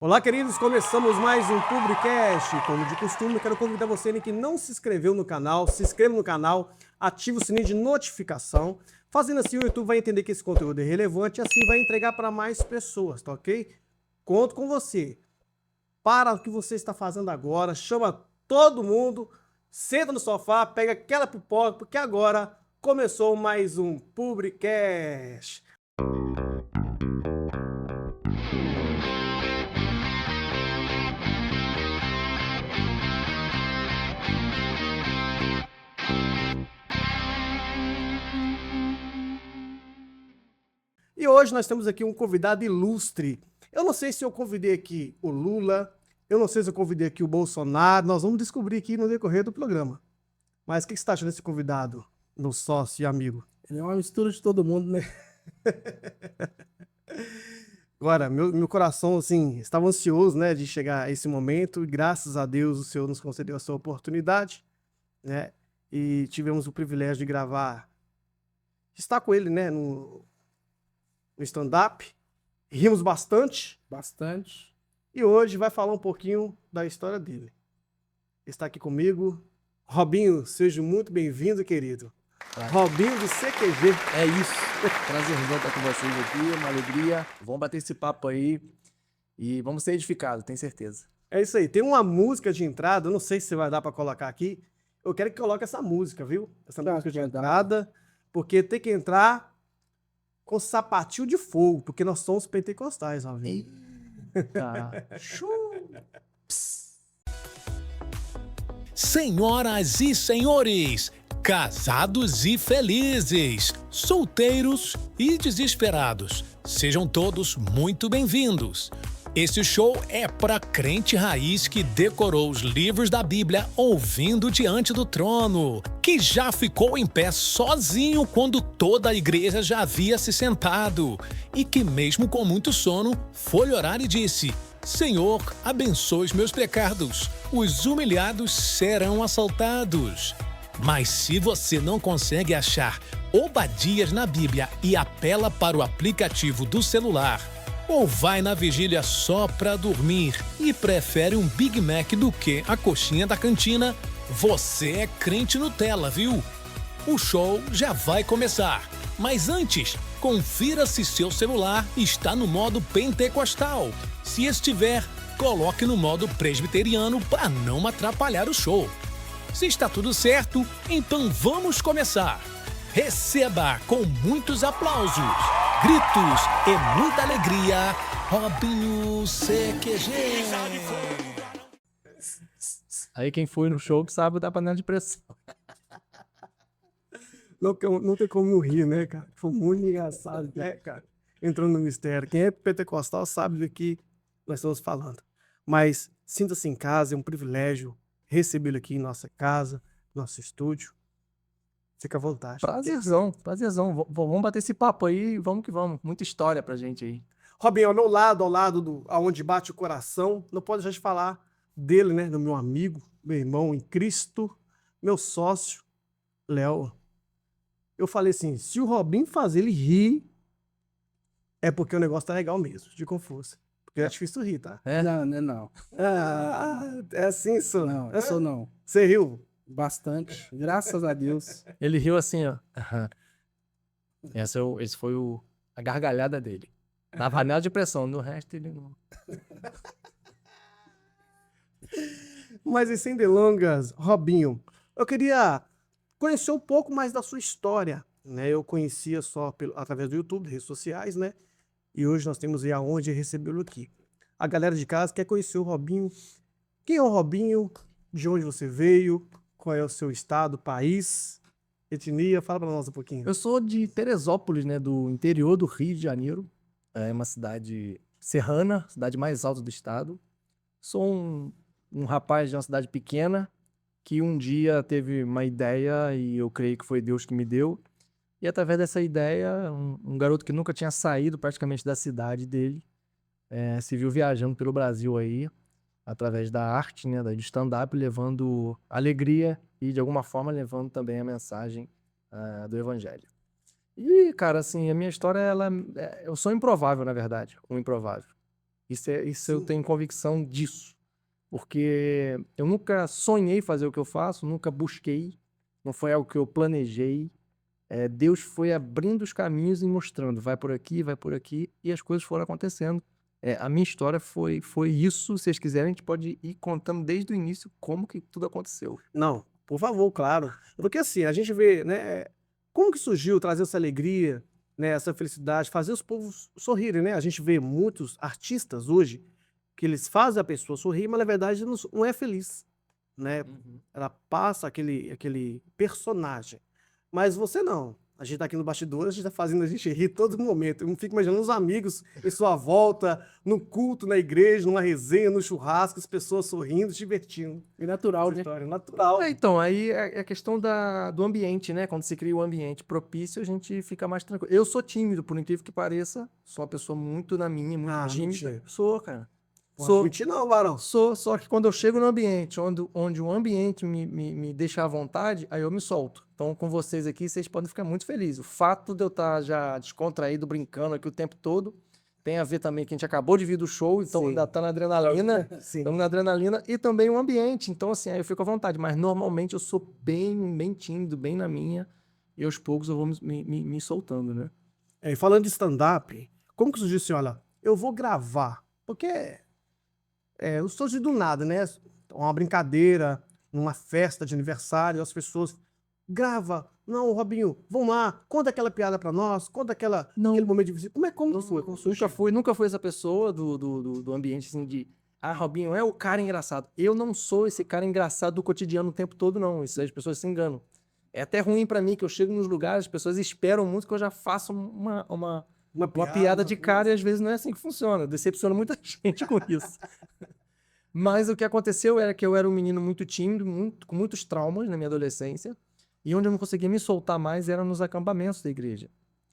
Olá, queridos, começamos mais um Publicast. Como de costume, eu quero convidar você que não se inscreveu no canal, se inscreva no canal, ative o sininho de notificação. Fazendo assim, o YouTube vai entender que esse conteúdo é relevante e assim vai entregar para mais pessoas, tá ok? Conto com você. Para o que você está fazendo agora, chama todo mundo, senta no sofá, pega aquela pipoca, porque agora começou mais um Publicast. E hoje nós temos aqui um convidado ilustre. Eu não sei se eu convidei aqui o Lula, eu não sei se eu convidei aqui o Bolsonaro, nós vamos descobrir aqui no decorrer do programa. Mas o que você está achando desse convidado, meu sócio e amigo? Ele é uma mistura de todo mundo, né? Agora, meu coração, assim, estava ansioso, né, de chegar a esse momento, e graças a Deus o Senhor nos concedeu essa oportunidade, né, e tivemos o privilégio de gravar, estar com ele, né, no stand-up, rimos bastante, Bastante. e hoje vai falar um pouquinho da história dele. Está aqui comigo, Robinho, seja muito bem-vindo, querido. Robinho do CQG. É isso. Prazerzão estar com vocês aqui, uma alegria. Vamos bater esse papo aí e vamos ser edificados, tenho certeza. É isso aí. Tem uma música de entrada, eu não sei se você vai dar para colocar aqui. Eu quero que coloque essa música, viu? Essa música de entrada, porque tem que entrar com sapatinho de fogo, porque nós somos pentecostais, Robinho. Senhoras e senhores, casados e felizes, solteiros e desesperados, sejam todos muito bem-vindos. Esse show é para crente raiz que decorou os livros da Bíblia ouvindo diante do trono, que já ficou em pé sozinho quando toda a igreja já havia se sentado, e que mesmo com muito sono foi orar e disse: Senhor, abençoe os meus pecados, os humilhados serão assaltados. Mas se você não consegue achar Obadias na Bíblia e apela para o aplicativo do celular, ou vai na vigília só para dormir e prefere um Big Mac do que a coxinha da cantina, você é crente Nutella, viu? O show já vai começar, mas antes, confira se seu celular está no modo pentecostal. Se estiver, coloque no modo presbiteriano para não atrapalhar o show. Se está tudo certo, então vamos começar. Receba com muitos aplausos, gritos e muita alegria, Robinho CQG. Aí quem foi no show que sabe da panela de pressão. Não tem como não rir, né, cara? Foi muito engraçado, né, cara? Entrando no mistério. Quem é pentecostal sabe do que nós estamos falando. Mas sinta-se em casa, é um privilégio recebê-lo aqui em nossa casa, nosso estúdio. Fica à vontade. Prazerzão. Vamos bater esse papo aí, vamos que vamos. Muita história pra gente aí. Robinho, ao lado do aonde bate o coração, não pode deixar de falar dele, né? Do meu amigo, meu irmão em Cristo, meu sócio, Léo. Eu falei assim, se o Robinho fazer ele rir, é porque o negócio tá legal mesmo, de com força. Porque é difícil rir, tá? É? Não, não é não. É assim, só. Não, eu sou não. Você riu? Bastante. Graças a Deus. Ele riu assim, ó. Esse foi a gargalhada dele. Na panela de pressão, no resto ele não... Mas e sem delongas, Robinho, eu queria conhecer um pouco mais da sua história, né? Eu conhecia só através do YouTube, redes sociais, né? E hoje nós temos aí aonde recebê-lo aqui. A galera de casa quer conhecer o Robinho. Quem é o Robinho? De onde você veio? Qual é o seu estado, país, etnia? Fala para nós um pouquinho. Eu sou de Teresópolis, né? Do interior do Rio de Janeiro. É uma cidade serrana, cidade mais alta do estado. Sou um rapaz de uma cidade pequena que um dia teve uma ideia e eu creio que foi Deus que me deu. E através dessa ideia, um garoto que nunca tinha saído praticamente da cidade dele, se viu viajando pelo Brasil aí, através da arte, né, do stand-up, levando alegria e, de alguma forma, levando também a mensagem do evangelho. E, cara, assim, a minha história, eu sou improvável, na verdade, um improvável. Isso eu tenho convicção disso. Porque eu nunca sonhei fazer o que eu faço, nunca busquei, não foi algo que eu planejei. Deus foi abrindo os caminhos e mostrando, vai por aqui, e as coisas foram acontecendo. A minha história foi isso. Se vocês quiserem, a gente pode ir contando desde o início como que tudo aconteceu. Não, por favor, claro. Porque assim, a gente vê, né, como que surgiu trazer essa alegria, né, essa felicidade, fazer os povos sorrirem, né? A gente vê muitos artistas hoje que eles fazem a pessoa sorrir, mas na verdade não é feliz, né? Ela passa aquele personagem. Mas você não. A gente tá aqui no bastidor, a gente tá fazendo a gente rir todo momento. Eu fico imaginando os amigos em sua volta, no culto, na igreja, numa resenha, no churrasco, as pessoas sorrindo, se divertindo. E natural, Essa né? história natural. Então, aí é a questão do ambiente, né? Quando se cria o ambiente propício, a gente fica mais tranquilo. Eu sou tímido, por incrível que pareça. Sou uma pessoa muito na minha, muito tímida. mentira. Sou, cara. Não mentir não, Varão. Só que quando eu chego no ambiente, onde o ambiente me deixa à vontade, aí eu me solto. Então, com vocês aqui, vocês podem ficar muito felizes. O fato de eu estar já descontraído, brincando aqui o tempo todo, tem a ver também que a gente acabou de vir do show, então Sim. ainda tá na adrenalina. Sim. Estamos na adrenalina e também o ambiente. Então, assim, aí eu fico à vontade. Mas normalmente eu sou bem tímido, bem na minha. E aos poucos eu vou me soltando, né? E falando de stand-up, como que surgiu assim, olha, eu vou gravar? Porque eu sou do nada, né? Uma brincadeira, numa festa de aniversário, as pessoas grava. Não, Robinho, vamos lá, conta aquela piada pra nós, conta aquele momento de visita. Como que foi? Como surgiu? Nunca fui essa pessoa do ambiente, assim, Robinho é o cara engraçado. Eu não sou esse cara engraçado do cotidiano o tempo todo, não. Isso as pessoas se enganam. É até ruim pra mim que eu chego nos lugares, as pessoas esperam muito que eu já faça uma piada de cara e às vezes não é assim que funciona. Decepciona muita gente com isso. Mas o que aconteceu era que eu era um menino muito tímido, com muitos traumas na minha adolescência. E onde eu não conseguia me soltar mais era nos acampamentos da igreja.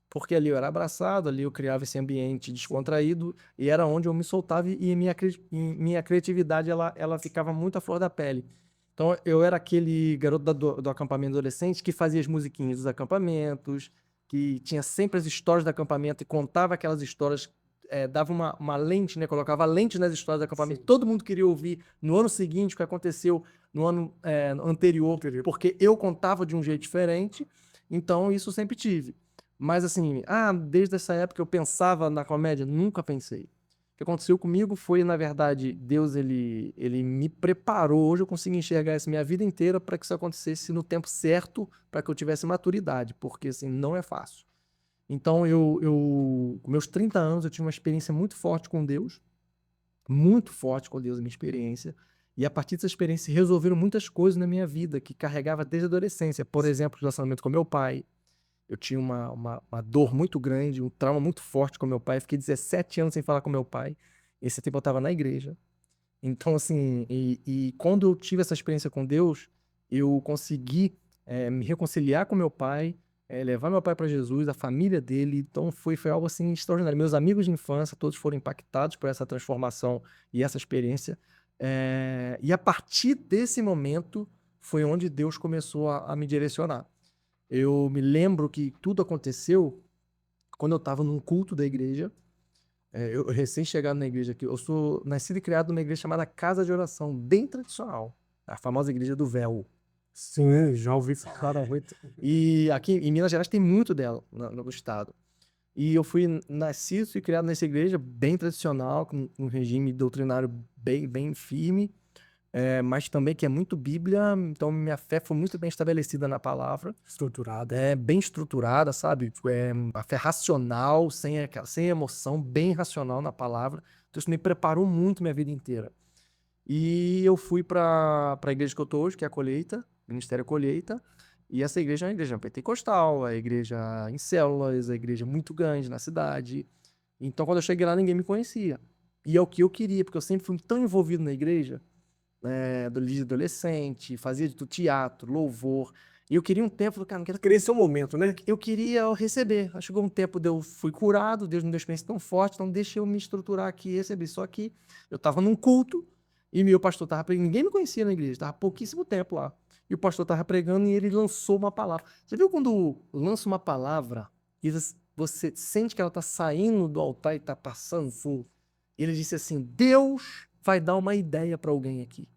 Porque ali eu era abraçado, ali eu criava esse ambiente descontraído e era onde eu me soltava e minha criatividade ela ficava muito à flor da pele. Então eu era aquele garoto do acampamento adolescente que fazia as musiquinhas dos acampamentos, que tinha sempre as histórias do acampamento e contava aquelas histórias, dava uma lente, né? Colocava lente nas histórias do acampamento. Sim. Todo mundo queria ouvir no ano seguinte o que aconteceu no ano anterior, porque eu contava de um jeito diferente, então isso eu sempre tive. Mas assim, desde essa época eu pensava na comédia? Nunca pensei. O que aconteceu comigo foi, na verdade, Deus ele me preparou. Hoje eu consigo enxergar isso minha vida inteira para que isso acontecesse no tempo certo, para que eu tivesse maturidade, porque assim, não é fácil. Então, com meus 30 anos, eu tive uma experiência muito forte com Deus, a minha experiência, e a partir dessa experiência resolveram muitas coisas na minha vida que carregava desde a adolescência. Por exemplo, o relacionamento com meu pai. Eu tinha uma dor muito grande, um trauma muito forte com meu pai. Eu fiquei 17 anos sem falar com meu pai. Esse tempo eu estava na igreja. Então, assim, e quando eu tive essa experiência com Deus, eu consegui me reconciliar com meu pai, levar meu pai para Jesus, a família dele. Então, foi algo assim extraordinário. Meus amigos de infância, todos foram impactados por essa transformação e essa experiência. E a partir desse momento, foi onde Deus começou a me direcionar. Eu me lembro que tudo aconteceu quando eu estava num culto da igreja. Eu recém-chegado na igreja aqui. Eu sou nascido e criado numa igreja chamada Casa de Oração, bem tradicional. A famosa igreja do véu. Sim, já ouvi falar muito. E aqui em Minas Gerais tem muito dela no estado. E eu fui nascido e criado nessa igreja bem tradicional, com um regime doutrinário bem firme. Mas também que é muito Bíblia, então minha fé foi muito bem estabelecida na palavra. Estruturada. Bem estruturada, sabe? A fé racional, sem emoção, bem racional na palavra. Então isso me preparou muito minha vida inteira. E eu fui para a igreja que eu estou hoje, que é a Colheita, Ministério Colheita. E essa igreja é uma igreja pentecostal, a igreja em células, a igreja muito grande na cidade. Então quando eu cheguei lá, ninguém me conhecia. E é o que eu queria, porque eu sempre fui tão envolvido na igreja, de adolescente, fazia de tudo, teatro, louvor, e eu queria um tempo, cara, não quero... Queria esse momento, né? Eu queria receber. Chegou um tempo eu fui curado, Deus me deu experiência tão forte, então deixa eu me estruturar aqui e receber. Só que eu tava num culto e meu pastor tava pregando, ninguém me conhecia na igreja, tava pouquíssimo tempo lá. E o pastor tava pregando e ele lançou uma palavra. Você viu quando lança uma palavra e você sente que ela tá saindo do altar e tá passando? Ele disse assim, Deus vai dar uma ideia para alguém aqui.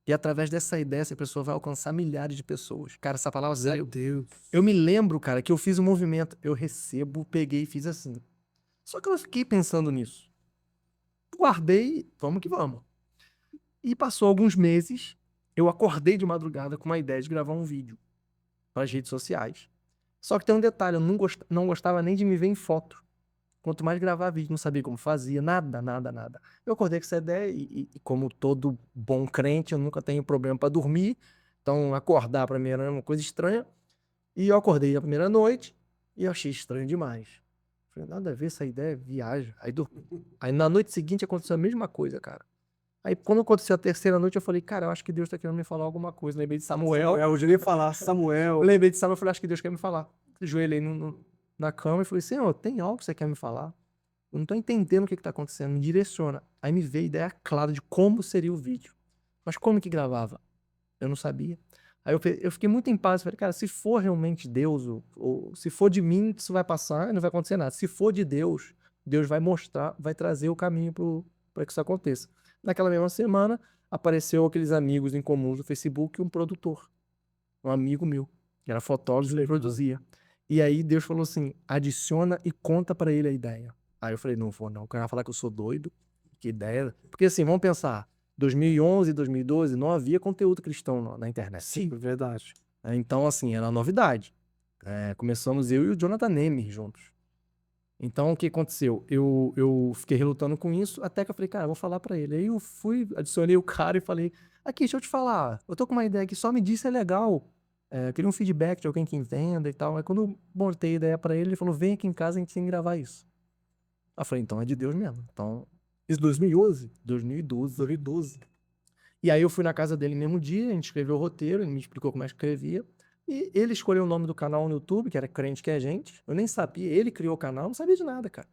E através dessa ideia, essa pessoa vai alcançar milhares de pessoas. Cara, essa palavra sério. Meu Deus. Eu me lembro, cara, que eu fiz um movimento. Eu recebo, peguei e fiz assim. Só que eu fiquei pensando nisso. Guardei, vamos que vamos. E passou alguns meses, eu acordei de madrugada com uma ideia de gravar um vídeo para as redes sociais. Só que tem um detalhe, eu não gostava nem de me ver em foto. Quanto mais gravar vídeo, não sabia como fazia, nada. Eu acordei com essa ideia e como todo bom crente, eu nunca tenho problema para dormir. Então, acordar para mim era uma coisa estranha. E eu acordei a primeira noite e eu achei estranho demais. Falei, nada a ver essa ideia, viagem. Aí na noite seguinte aconteceu a mesma coisa, cara. Aí quando aconteceu a terceira noite, eu falei, cara, eu acho que Deus tá querendo me falar alguma coisa. Lembrei de Samuel. Eu já ia falar, Samuel. Eu lembrei de Samuel, eu falei, acho que Deus quer me falar. Ajoelhei na cama e falei, Senhor, tem algo que você quer me falar? Eu não tô entendendo o que tá acontecendo, me direciona. Aí me veio a ideia clara de como seria o vídeo. Mas como que gravava? Eu não sabia. Aí eu fiquei muito em paz, falei, cara, se for realmente Deus, ou se for de mim, isso vai passar e não vai acontecer nada. Se for de Deus, Deus vai mostrar, vai trazer o caminho para que isso aconteça. Naquela mesma semana, apareceu aqueles amigos em comuns do Facebook e um produtor, um amigo meu, que era fotógrafo e produzia. E aí Deus falou assim, adiciona e conta pra ele a ideia. Aí eu falei, não vou não, o cara vai falar que eu sou doido, que ideia. Porque assim, vamos pensar, 2011, 2012, não havia conteúdo cristão na internet. Sim, verdade. Então assim, era uma novidade. Começamos eu e o Jonathan Neme juntos. Então, o que aconteceu? Eu fiquei relutando com isso, até que eu falei, cara, eu vou falar pra ele. Aí eu fui, adicionei o cara e falei, aqui, deixa eu te falar, eu tô com uma ideia aqui, só me disse é legal. Eu queria um feedback de alguém que entenda e tal. Aí quando eu montei a ideia pra ele, ele falou, vem aqui em casa, a gente tem que gravar isso. Aí eu falei, então é de Deus mesmo. Então, Isso 2011? 2012. E aí eu fui na casa dele no mesmo dia, a gente escreveu o roteiro, ele me explicou como é que escrevia. E ele escolheu o nome do canal no YouTube, que era Crente que é Gente. Eu nem sabia, ele criou o canal, não sabia de nada, cara.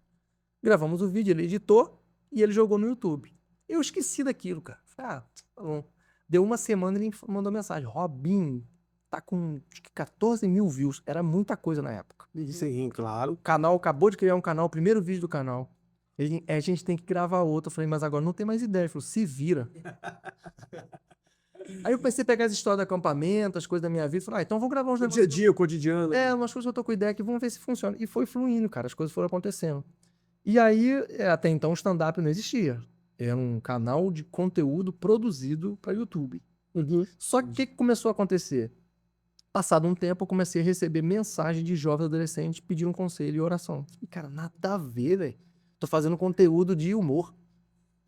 Gravamos o vídeo, ele editou e ele jogou no YouTube. Eu esqueci daquilo, cara. Falei, tá bom. Deu uma semana e ele mandou mensagem, Robinho, tá com acho que 14 mil views. Era muita coisa na época. Sim, claro. O canal acabou de criar um canal, o primeiro vídeo do canal. A gente tem que gravar outro. Eu falei, mas agora não tem mais ideia. Ele falou, se vira. Aí eu comecei a pegar as histórias do acampamento, as coisas da minha vida. Falei, então vamos gravar uns O dia a negócios. dia, o cotidiano. Umas coisas que eu tô com ideia aqui, vamos ver se funciona. E foi fluindo, cara. As coisas foram acontecendo. E aí, até então, o stand-up não existia. Era um canal de conteúdo produzido para YouTube. Só que o que começou a acontecer? Passado um tempo, eu comecei a receber mensagem de jovens adolescentes pedindo conselho e oração. E, cara, nada a ver, velho. Tô fazendo conteúdo de humor.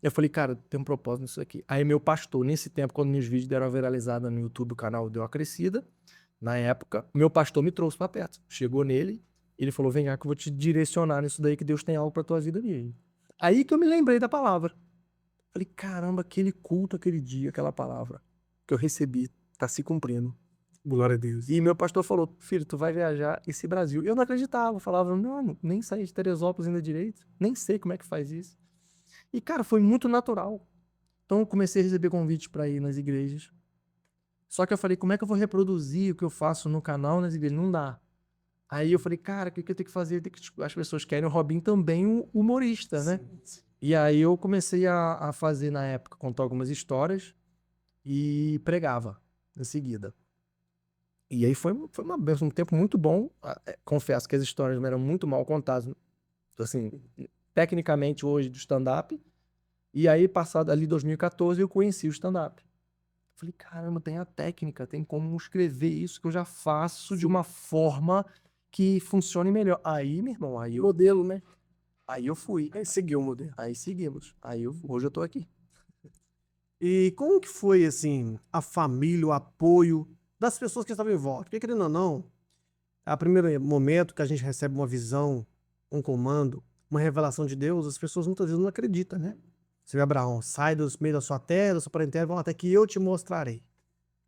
Eu falei, cara, tem um propósito nisso aqui. Aí meu pastor, nesse tempo, quando meus vídeos deram uma viralizada no YouTube, o canal deu uma crescida. Na época, meu pastor me trouxe pra perto. Chegou nele, ele falou, vem cá que eu vou te direcionar nisso daí, que Deus tem algo pra tua vida ali. Aí que eu me lembrei da palavra. Falei, caramba, aquele culto, aquele dia, aquela palavra que eu recebi, tá se cumprindo. Glória a Deus. E meu pastor falou, filho, tu vai viajar esse Brasil. Eu não acreditava, eu falava, não, nem saí de Teresópolis ainda direito, nem sei como é que faz isso. E, cara, foi muito natural. Então eu comecei a receber convites para ir nas igrejas. Só que eu falei, como é que eu vou reproduzir o que eu faço no canal nas igrejas? Não dá. Aí eu falei, cara, o que eu tenho que fazer? As pessoas querem o Robinho também um humorista, né? Sim. E aí eu comecei a fazer, na época, contar algumas histórias e pregava em seguida. E aí foi um tempo muito bom. Confesso que as histórias eram muito mal contadas, assim, tecnicamente hoje do stand-up. E aí, passado ali 2014, eu conheci o stand-up. Falei, caramba, tem a técnica, tem como escrever isso que eu já faço de uma forma que funcione melhor. Aí, meu irmão, aí Modelo, né? aí eu fui. Aí seguiu o modelo. Aí seguimos. Hoje eu tô aqui. E como que foi, assim, a família, o apoio das pessoas que estavam em volta? Porque, querendo ou não, a primeiro momento que a gente recebe uma visão, um comando, uma revelação de Deus, as pessoas muitas vezes não acreditam, né? Você vê Abraão, sai do meio da sua terra, da sua parentela, vão até que eu te mostrarei.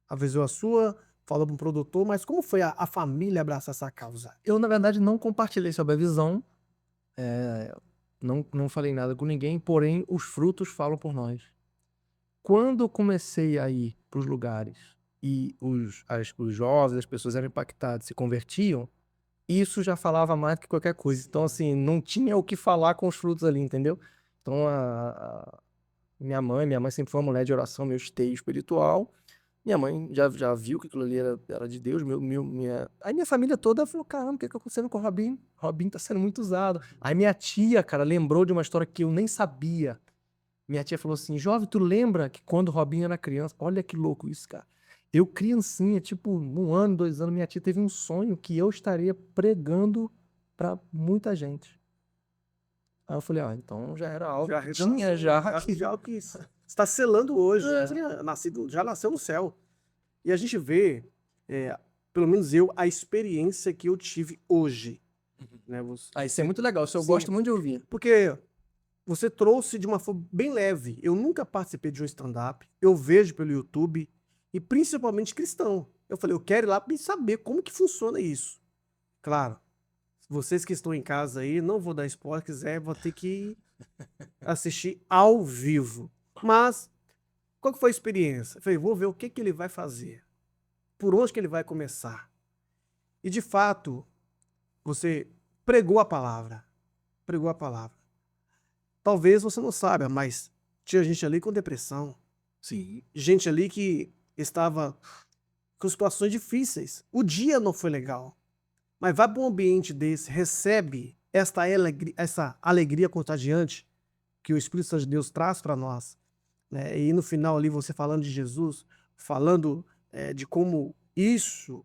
Avisou a sua, falou para um produtor, mas como foi a família abraçar essa causa? Eu, na verdade, não compartilhei sobre a visão. Não falei nada com ninguém, porém, os frutos falam por nós. Quando eu comecei a ir para os lugares e os jovens, as pessoas eram impactadas, se convertiam, isso já falava mais do que qualquer coisa. Então, assim, não tinha o que falar com os frutos ali, entendeu? Então, minha mãe sempre foi uma mulher de oração, meu esteio espiritual. Minha mãe já viu que aquilo ali era de Deus. Aí minha família toda falou, caramba, o que tá acontecendo com o Robinho? Robinho tá sendo muito usado. Aí minha tia, cara, lembrou de uma história que eu nem sabia. Minha tia falou assim, jovem, tu lembra que quando o Robinho era criança... Olha que louco isso, cara. Eu criancinha, tipo, 1 ano, 2 anos, minha tia teve um sonho que eu estaria pregando pra muita gente. Aí eu falei, então já era algo que tinha já. Já algo que está selando hoje. É. Já nasceu no céu. E a gente vê, pelo menos eu, a experiência que eu tive hoje. Né? Isso é muito legal, isso eu Sim. gosto muito de ouvir. Porque você trouxe de uma forma bem leve. Eu nunca participei de um stand-up. Eu vejo pelo YouTube e principalmente cristão. Eu falei, eu quero ir lá para saber como que funciona isso. Claro, vocês que estão em casa aí, não vou dar spoiler, quiser, vou ter que assistir ao vivo. Mas, qual que foi a experiência? Eu falei, vou ver o que ele vai fazer. Por onde que ele vai começar. E, de fato, você pregou a palavra. Pregou a palavra. Talvez você não saiba, mas tinha gente ali com depressão. Sim. Gente ali que estava com situações difíceis. O dia não foi legal. Mas vai para um ambiente desse, recebe essa alegria contagiante que o Espírito Santo de Deus traz para nós. Né? E no final ali você falando de Jesus, falando de como isso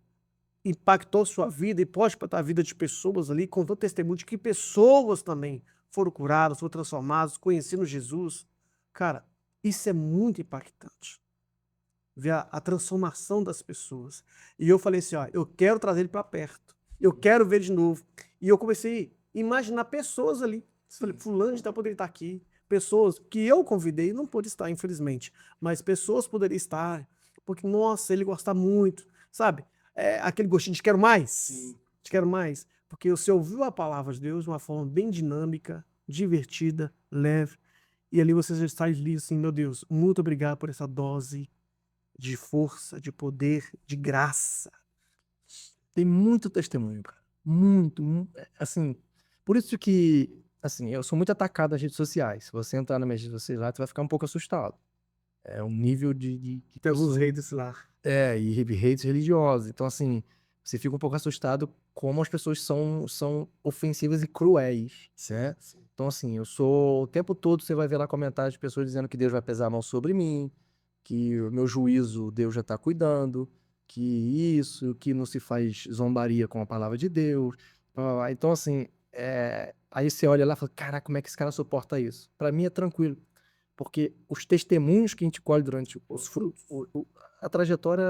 impactou sua vida e pode impactar a vida de pessoas ali, contando testemunho de que pessoas também foram curadas, foram transformadas, conhecendo Jesus. Cara, isso é muito impactante. Ver a transformação das pessoas. E eu falei assim, eu quero trazer ele para perto. Eu quero ver de novo. E eu comecei a imaginar pessoas ali. Eu falei, fulano de tal poderia estar aqui. Pessoas que eu convidei, não pôde estar, infelizmente. Mas pessoas poderiam estar. Porque, nossa, ele gosta muito. Sabe? Aquele gostinho de quero mais. Sim. De quero mais. Porque você ouviu a palavra de Deus de uma forma bem dinâmica, divertida, leve. E ali você já está ali assim, meu Deus, muito obrigado por essa dose de força, de poder, de graça. Tem muito testemunho, cara. Muito, assim, por isso que, assim, eu sou muito atacado nas redes sociais. Se você entrar nas minhas redes sociais lá, tu vai ficar um pouco assustado. É um nível de Tem alguns haters lá. e hates religiosos. Então, assim, você fica um pouco assustado como as pessoas são ofensivas e cruéis, certo? Então, assim, o tempo todo você vai ver lá comentários de pessoas dizendo que Deus vai pesar a mão sobre mim, que o meu juízo Deus já está cuidando, que não se faz zombaria com a palavra de Deus. Então, assim, aí você olha lá e fala, caraca, como é que esse cara suporta isso? Para mim é tranquilo, porque os testemunhos que a gente colhe durante os frutos, a trajetória,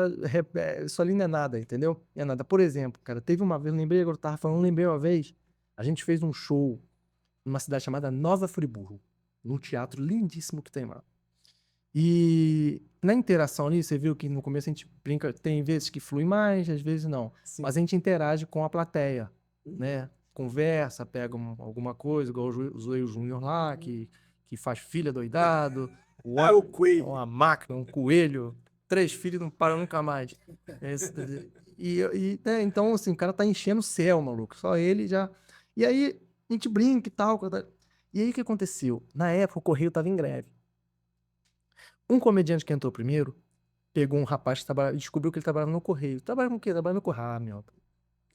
isso ali não é nada, entendeu? Não é nada. Por exemplo, cara, teve uma vez, lembrei uma vez, a gente fez um show numa cidade chamada Nova Friburgo, num teatro lindíssimo que tem lá. E na interação ali, você viu que no começo a gente brinca, tem vezes que flui mais, às vezes não. Sim. Mas a gente interage com a plateia, né? Conversa, pega alguma coisa, igual o Zoeio Júnior lá, que faz filho doidado, o coelho. uma máquina, um coelho, 3 filhos não param nunca mais. Então, assim, o cara tá enchendo o céu, maluco. Só ele já... E aí, a gente brinca e tal. E aí, o que aconteceu? Na época, o Correio tava em greve. Um comediante que entrou primeiro, pegou um rapaz que descobriu que ele trabalhava no Correio. Trabalha com o quê? Trabalha no Correio. Ah, meu...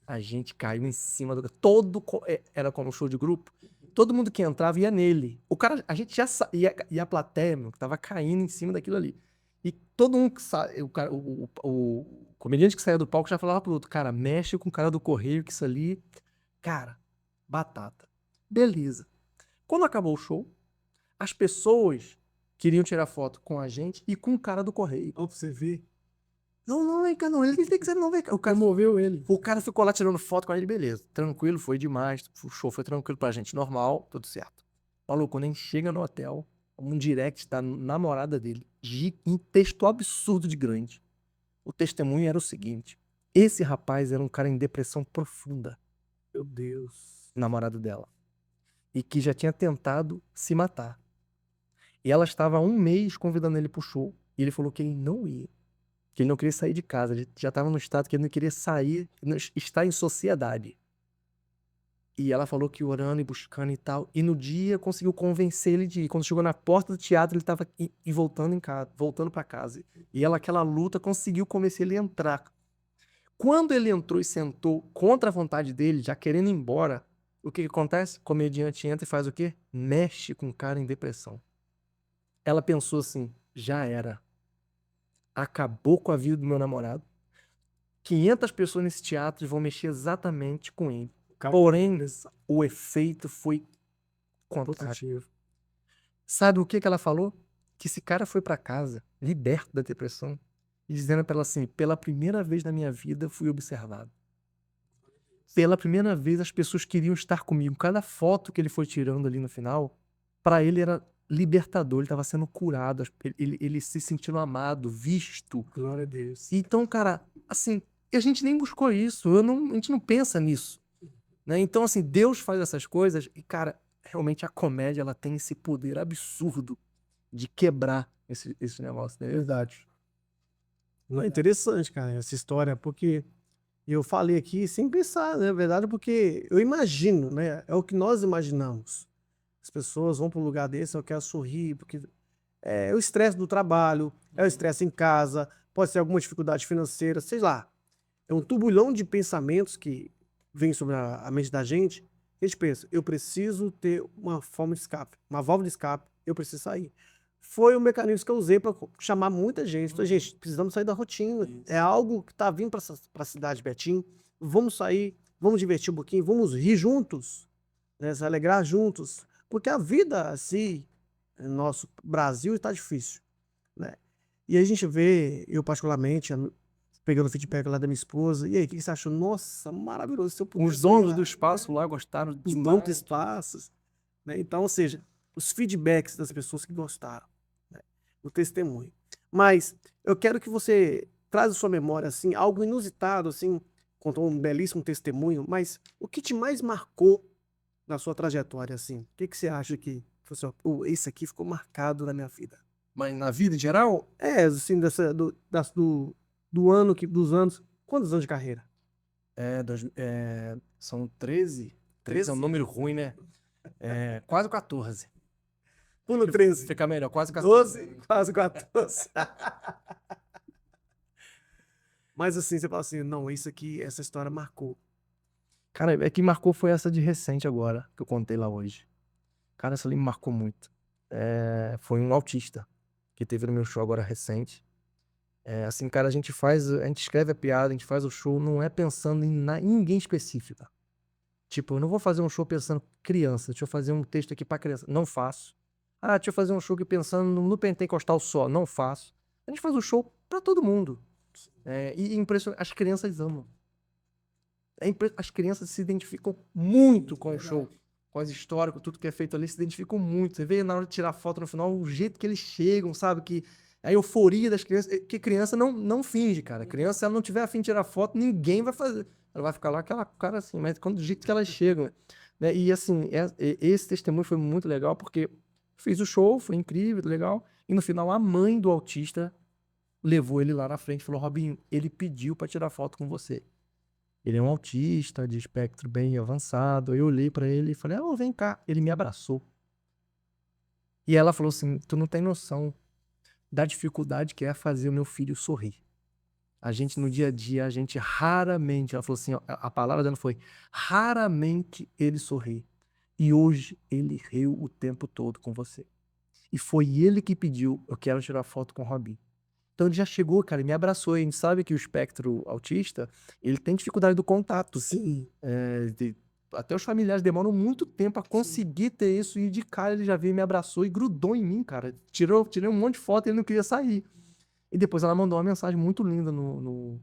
A gente caiu em cima do... Era como um show de grupo. Todo mundo que entrava ia nele. O cara, a gente já e a plateia, meu, que tava caindo em cima daquilo ali. E todo mundo que o comediante que saía do palco já falava pro outro, cara, mexe com o cara do Correio, que isso ali, cara, batata. Beleza. Quando acabou o show, as pessoas queriam tirar foto com a gente e com o cara do Correio. Ó, pra você ver. Não, vem cá, não. Ele tem que ser, não, vem cá. O cara Moveu ele. O cara ficou lá tirando foto com ele, beleza. Tranquilo, foi demais. O show foi tranquilo pra gente, normal, tudo certo. Maluco, quando a gente chega no hotel, um direct da namorada dele, em texto absurdo de grande. O testemunho era o seguinte: esse rapaz era um cara em depressão profunda. Meu Deus. Namorado dela. E que já tinha tentado se matar. E ela estava há 1 mês convidando ele pro show. E ele falou que ele não ia. Que ele não queria sair de casa. Ele já estava no estado que ele não queria sair, estar em sociedade. E ela falou que orando e buscando e tal. E no dia conseguiu convencer ele de ir. Quando chegou na porta do teatro, ele tava voltando em casa, voltando pra casa. E ela, aquela luta, conseguiu convencer ele a entrar. Quando ele entrou e sentou contra a vontade dele, já querendo ir embora, o que acontece? O comediante entra e faz o quê? Mexe com o cara em depressão. Ela pensou assim, já era. Acabou com a vida do meu namorado. 500 pessoas nesse teatro vão mexer exatamente com ele. Porém, o efeito foi contrário. Sabe o que ela falou? Que esse cara foi pra casa, liberto da depressão, e dizendo pra ela assim, pela primeira vez na minha vida fui observado. Pela primeira vez as pessoas queriam estar comigo. Cada foto que ele foi tirando ali no final, pra ele era libertador, ele estava sendo curado, ele se sentindo amado, visto. Glória a Deus. Então, cara, assim, a gente nem buscou isso, a gente não pensa nisso. Né? Então, assim, Deus faz essas coisas e, cara, realmente a comédia ela tem esse poder absurdo de quebrar esse negócio. Né? Verdade. Não é interessante, cara, essa história, porque eu falei aqui sem pensar, né? Na verdade, porque eu imagino, né? É o que nós imaginamos. As pessoas vão para um lugar desse, eu quero sorrir, porque é o estresse do trabalho, é o estresse em casa, pode ser alguma dificuldade financeira, sei lá. É um turbulhão de pensamentos que vem sobre a mente da gente. A gente pensa, eu preciso ter uma forma de escape, uma válvula de escape, eu preciso sair. Foi o mecanismo que eu usei para chamar muita gente. Falei, gente, precisamos sair da rotina. É algo que está vindo para a cidade de Betim. Vamos sair, vamos divertir um pouquinho, vamos rir juntos, né, se alegrar juntos. Porque a vida, assim, no nosso Brasil está difícil, né? E a gente vê, eu particularmente, pegando o feedback lá da minha esposa, e aí, o que você achou? Nossa, maravilhoso. Se eu pudesse Os donos lá, do espaço lá gostaram os demais. donos do espaços, né? Então, ou seja, os feedbacks das pessoas que gostaram, né? O testemunho. Mas eu quero que você traz a sua memória, assim, algo inusitado, assim, contou um belíssimo testemunho, mas o que te mais marcou na sua trajetória, assim? O que você acha que, assim, ó, esse aqui ficou marcado na minha vida? Mas na vida em geral, Assim, do ano, dos anos, quantos anos de carreira? são 13. 13 é um número ruim, né? Quase 14. Pulo 13. Fica melhor, quase 14. 12, quase 14. Mas assim, você fala assim, não, isso aqui, essa história marcou. Cara, é que marcou foi essa de recente agora, que eu contei lá hoje. Cara, essa ali me marcou muito. Foi um autista que teve no meu show agora recente. Assim, cara, a gente escreve a piada, a gente faz o show, não é pensando em ninguém específico. Tipo, eu não vou fazer um show pensando criança, deixa eu fazer um texto aqui pra criança. Não faço. Ah, deixa eu fazer um show aqui pensando no pentecostal só. Não faço. A gente faz o show pra todo mundo. E impressionante, as crianças amam. As crianças se identificam muito com o show, com as histórias, com tudo que é feito ali, se identificam muito. Você vê na hora de tirar foto no final, o jeito que eles chegam, sabe? Que a euforia das crianças, que criança não finge, cara. Criança, se ela não tiver a fim de tirar foto, ninguém vai fazer. Ela vai ficar lá, aquela cara assim, mas do jeito que elas chegam. Né? E assim, esse testemunho foi muito legal, porque fiz o show, foi incrível, legal. E no final, a mãe do autista levou ele lá na frente e falou, Robinho, ele pediu pra tirar foto com você. Ele é um autista de espectro bem avançado. Eu olhei pra ele e falei, vem cá. Ele me abraçou. E ela falou assim, tu não tem noção da dificuldade que é fazer o meu filho sorrir. A gente, no dia a dia, a gente raramente, ela falou assim, a palavra dela foi, raramente ele sorri. E hoje ele riu o tempo todo com você. E foi ele que pediu, eu quero tirar foto com o Robinho. Então ele já chegou, cara, e me abraçou. E a gente sabe que o espectro autista, ele tem dificuldade do contato. Sim. Até os familiares demoram muito tempo a conseguir ter isso. E de cara ele já veio, me abraçou e grudou em mim, cara. Tirei um monte de foto e ele não queria sair. E depois ela mandou uma mensagem muito linda no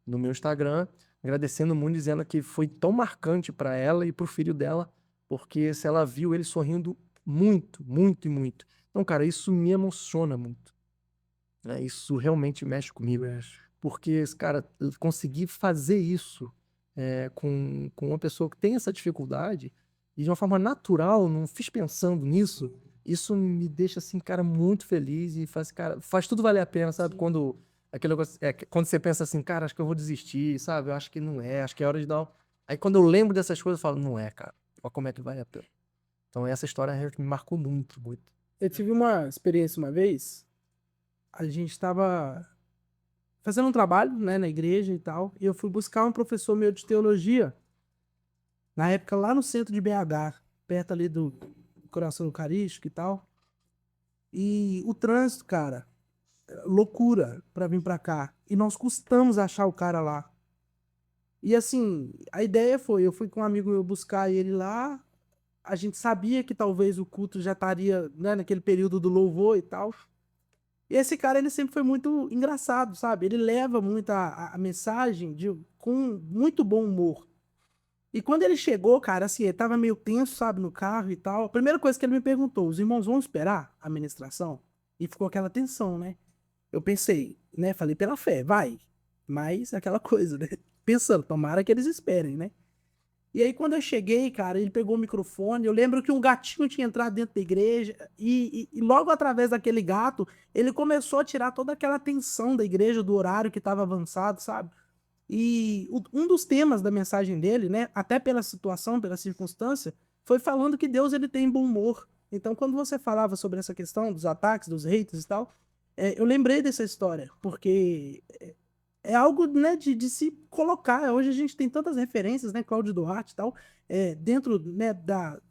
meu Instagram, agradecendo muito, dizendo que foi tão marcante para ela e pro filho dela, porque se ela viu ele sorrindo muito, muito e muito. Então, cara, isso me emociona muito. Isso realmente mexe comigo. Porque, cara, eu consegui fazer isso com uma pessoa que tem essa dificuldade e de uma forma natural, não fiz pensando nisso. Isso me deixa, assim, cara, muito feliz e faz tudo valer a pena, sabe? Quando você pensa assim, cara, acho que eu vou desistir, sabe? Eu acho que não é, acho que é hora de dar. Aí quando eu lembro dessas coisas, eu falo, não é, cara. Olha como é que vai a pena. Então essa história me marcou muito, muito. Eu tive uma experiência uma vez, a gente estava fazendo um trabalho, né, na igreja e tal, e eu fui buscar um professor meu de teologia, na época lá no centro de BH, perto ali do Coração Eucarístico e tal. E o trânsito, cara, loucura pra vir pra cá. E nós custamos achar o cara lá. E assim, a ideia foi, eu fui com um amigo meu buscar ele lá, a gente sabia que talvez o culto já estaria, né, naquele período do louvor e tal. E esse cara, ele sempre foi muito engraçado, sabe? Ele leva muito a mensagem com muito bom humor. E quando ele chegou, cara, assim, ele tava meio tenso, sabe, no carro e tal. A primeira coisa que ele me perguntou, os irmãos vão esperar a ministração? E ficou aquela tensão, né? Eu pensei, né? Falei pela fé, vai. Mas aquela coisa, né? Pensando, tomara que eles esperem, né? E aí, quando eu cheguei, cara, ele pegou o microfone. Eu lembro que um gatinho tinha entrado dentro da igreja. E logo através daquele gato, ele começou a tirar toda aquela tensão da igreja, do horário que estava avançado, sabe? E um dos temas da mensagem dele, né, até pela situação, pela circunstância, foi falando que Deus ele tem bom humor. Então, quando você falava sobre essa questão dos ataques, dos haters e tal, eu lembrei dessa história, porque é algo, né, de se colocar. Hoje a gente tem tantas referências, né, Cláudio Duarte e tal, dentro, né,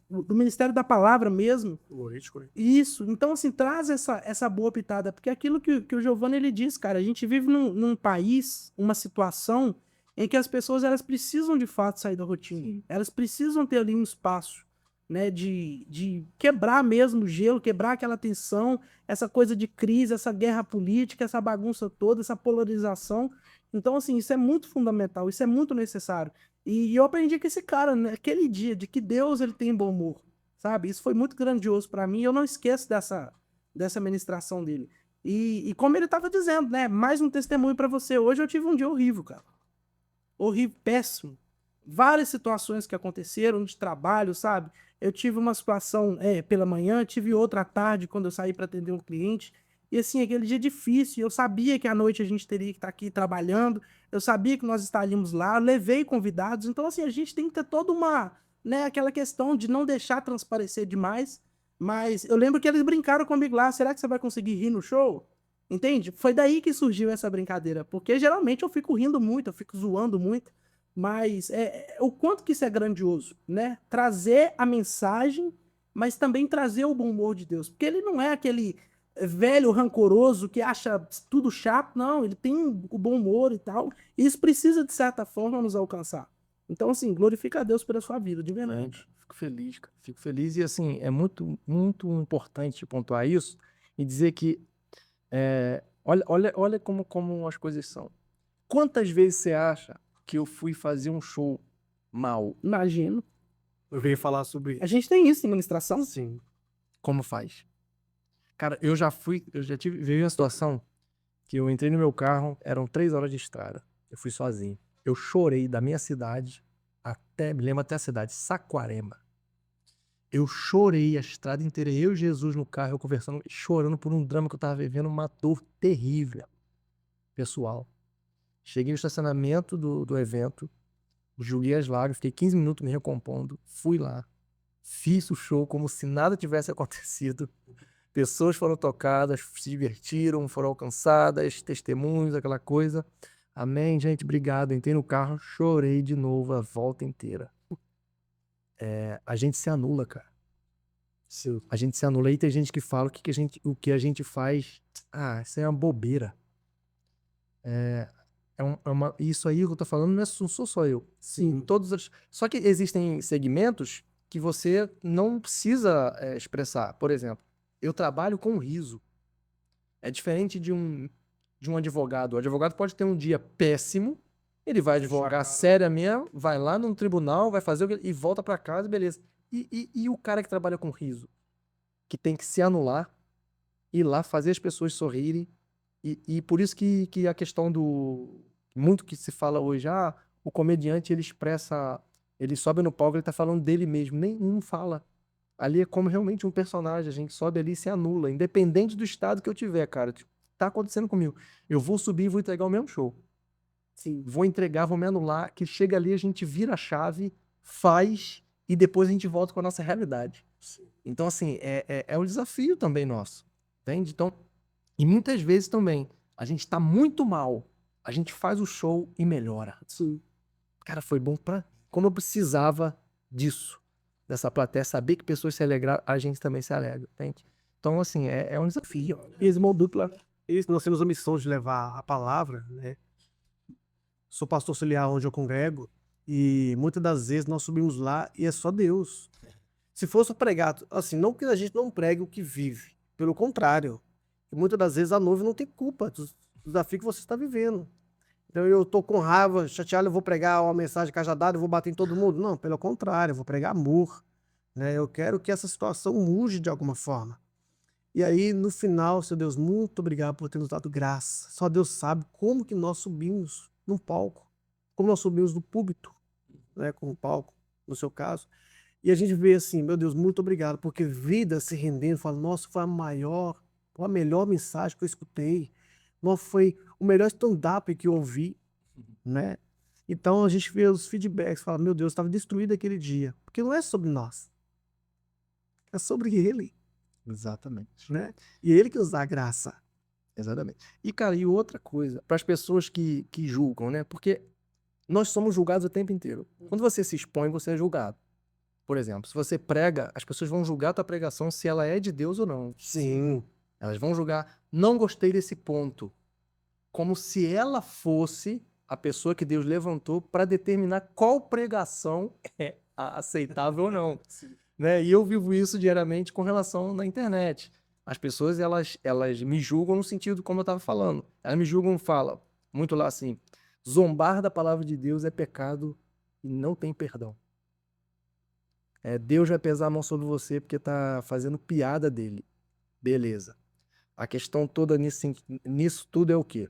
do Ministério da Palavra mesmo. Isso. Então, assim, traz essa boa pitada, porque é aquilo que o Giovanni, ele diz, cara, a gente vive num país, uma situação em que as pessoas, elas precisam, de fato, sair da rotina. Sim. Elas precisam ter ali um espaço, né, de quebrar mesmo o gelo, quebrar aquela tensão, essa coisa de crise, essa guerra política, essa bagunça toda, essa polarização. Então, assim, isso é muito fundamental, isso é muito necessário. E eu aprendi com esse cara, naquele dia, de que Deus, ele tem bom humor, sabe? Isso foi muito grandioso pra mim, eu não esqueço dessa ministração dele. E como ele tava dizendo, né, mais um testemunho pra você. Hoje eu tive um dia horrível, cara. Horrível, péssimo. Várias situações que aconteceram de trabalho, sabe? Eu tive uma situação pela manhã, tive outra à tarde, quando eu saí pra atender um cliente. E assim, aquele dia difícil, eu sabia que à noite a gente teria que estar aqui trabalhando, eu sabia que nós estaríamos lá, levei convidados, então assim, a gente tem que ter toda uma, né, aquela questão de não deixar transparecer demais, mas eu lembro que eles brincaram comigo lá, será que você vai conseguir rir no show? Entende? Foi daí que surgiu essa brincadeira, porque geralmente eu fico rindo muito, eu fico zoando muito, mas o quanto que isso é grandioso, né? Trazer a mensagem, mas também trazer o bom humor de Deus, porque ele não é aquele velho rancoroso que acha tudo chato, não, ele tem o bom humor e tal, e isso precisa de certa forma nos alcançar. Então, assim, glorifica a Deus pela sua vida, de verdade. Fico feliz, cara. Fico feliz e, assim, é muito, muito importante pontuar isso e dizer que, olha como as coisas são. Quantas vezes você acha que eu fui fazer um show mal? Imagino. Eu veio falar sobre A gente tem isso em administração. Sim. Como faz? Cara, eu já vivi uma situação que eu entrei no meu carro, eram 3 horas de estrada. Eu fui sozinho. Eu chorei da minha cidade me lembro até a cidade, Saquarema. Eu chorei a estrada inteira, eu e Jesus no carro, eu conversando, chorando por um drama que eu tava vivendo, uma dor terrível. Pessoal. Cheguei no estacionamento do evento, julguei as lágrimas, fiquei 15 minutos me recompondo, fui lá, fiz o show como se nada tivesse acontecido. Pessoas foram tocadas, se divertiram, foram alcançadas, testemunhos, aquela coisa. Amém, gente, obrigado. Entrei no carro, chorei de novo a volta inteira. A gente se anula, cara. Sim. A gente se anula. Aí tem gente que fala o que a gente faz. Isso é uma bobeira. Isso aí que eu tô falando não sou só eu. Sim. Só que existem segmentos que você não precisa expressar. Por exemplo, eu trabalho com riso. É diferente de um advogado. O advogado pode ter um dia péssimo, ele vai advogar sério mesmo, vai lá no tribunal, vai fazer e volta pra casa, beleza. E o cara que trabalha com riso? Que tem que se anular, ir lá fazer as pessoas sorrirem. E por isso que a questão muito que se fala hoje, o comediante ele sobe no palco, ele tá falando dele mesmo, nenhum fala. Ali é como realmente um personagem, a gente sobe ali e se anula, independente do estado que eu tiver, cara. Tá acontecendo comigo. Eu vou subir e vou entregar o mesmo show. Sim. Vou entregar, vou me anular, que chega ali, a gente vira a chave, faz e depois a gente volta com a nossa realidade. Então, assim, é um desafio também nosso, entende? Então, e muitas vezes também, a gente tá muito mal, a gente faz o show e melhora. Sim. Cara, foi bom pra... Como eu precisava disso, dessa plateia, saber que pessoas se alegraram, a gente também se alegra, entende? Então, assim, é um desafio. Ismo dupla. Isso, nós temos a missão de levar a palavra, né? Sou pastor auxiliar onde eu congrego e muitas das vezes nós subimos lá e é só Deus. Se fosse pregar, assim, não que a gente não pregue o que vive, pelo contrário. Muitas das vezes a noiva não tem culpa dos desafios que você está vivendo. Então eu tô com raiva, chateado, eu vou pregar uma mensagem cajadada, eu vou bater em todo mundo. Não, pelo contrário, eu vou pregar amor, né? Eu quero que essa situação mude de alguma forma. E aí, no final, Senhor Deus, muito obrigado por ter nos dado graça. Só Deus sabe como que nós subimos num palco, como nós subimos no púlpito, né, com o palco, no seu caso. E a gente vê assim, meu Deus, muito obrigado, porque vida se rendendo, fala, nossa, foi a melhor mensagem que eu escutei. Nossa, foi o melhor stand-up que eu ouvi, né? Então a gente vê os feedbacks, fala, meu Deus, estava destruído aquele dia. Porque não é sobre nós, é sobre Ele, Exatamente. né? E Ele que nos dá a graça. Exatamente. E, cara, e outra coisa, para as pessoas que julgam, né? Porque nós somos julgados o tempo inteiro. Quando você se expõe, você é julgado. Por exemplo, se você prega, as pessoas vão julgar a tua pregação se ela é de Deus ou não. Sim. Elas vão julgar, não gostei desse ponto. Como se ela fosse a pessoa que Deus levantou para determinar qual pregação é aceitável ou não. Né? E eu vivo isso diariamente com relação na internet. As pessoas, elas me julgam no sentido como eu estava falando. Elas me julgam, falam muito lá assim, zombar da palavra de Deus é pecado e não tem perdão. Deus vai pesar a mão sobre você porque tá fazendo piada dele. Beleza. A questão toda nisso tudo é o quê?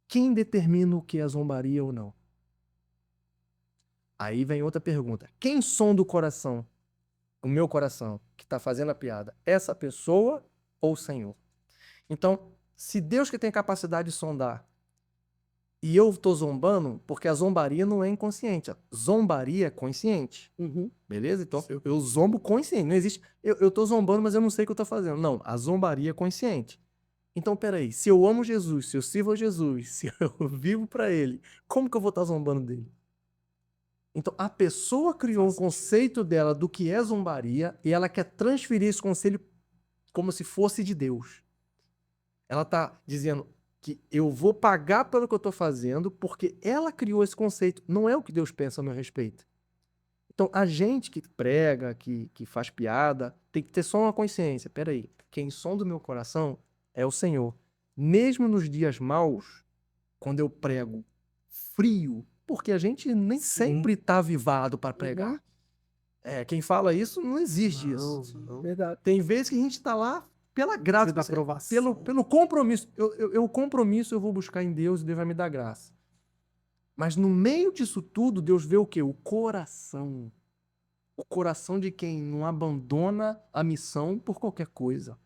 Quem determina o que é zombaria ou não? Aí vem outra pergunta. Quem sonda o coração? O meu coração, que está fazendo a piada. Essa pessoa ou o Senhor? Então, se Deus que tem capacidade de sondar e eu estou zombando, porque a zombaria não é inconsciente. A zombaria é consciente. Beleza? Então, eu zombo consciente. Não existe... Eu estou zombando, mas eu não sei o que eu estou fazendo. Não, a zombaria é consciente. Então, peraí, se eu amo Jesus, se eu sirvo a Jesus, se eu vivo para Ele, como que eu vou estar zombando dele? Então, a pessoa criou um conceito dela do que é zombaria e ela quer transferir esse conceito como se fosse de Deus. Ela está dizendo que eu vou pagar pelo que eu estou fazendo porque ela criou esse conceito. Não é o que Deus pensa a meu respeito. Então, a gente que prega, que faz piada, tem que ter só uma consciência. Peraí, quem sonda o meu coração é o Senhor. Mesmo nos dias maus, quando eu prego frio, porque a gente nem sempre está avivado para pregar. Quem fala isso, não existe isso. Não. Verdade. Tem vezes que a gente está lá pela graça, Da aprovação. pelo compromisso. O compromisso eu vou buscar em Deus e Deus vai me dar graça. Mas no meio disso tudo, Deus vê o quê? O coração. O coração de quem não abandona a missão por qualquer coisa.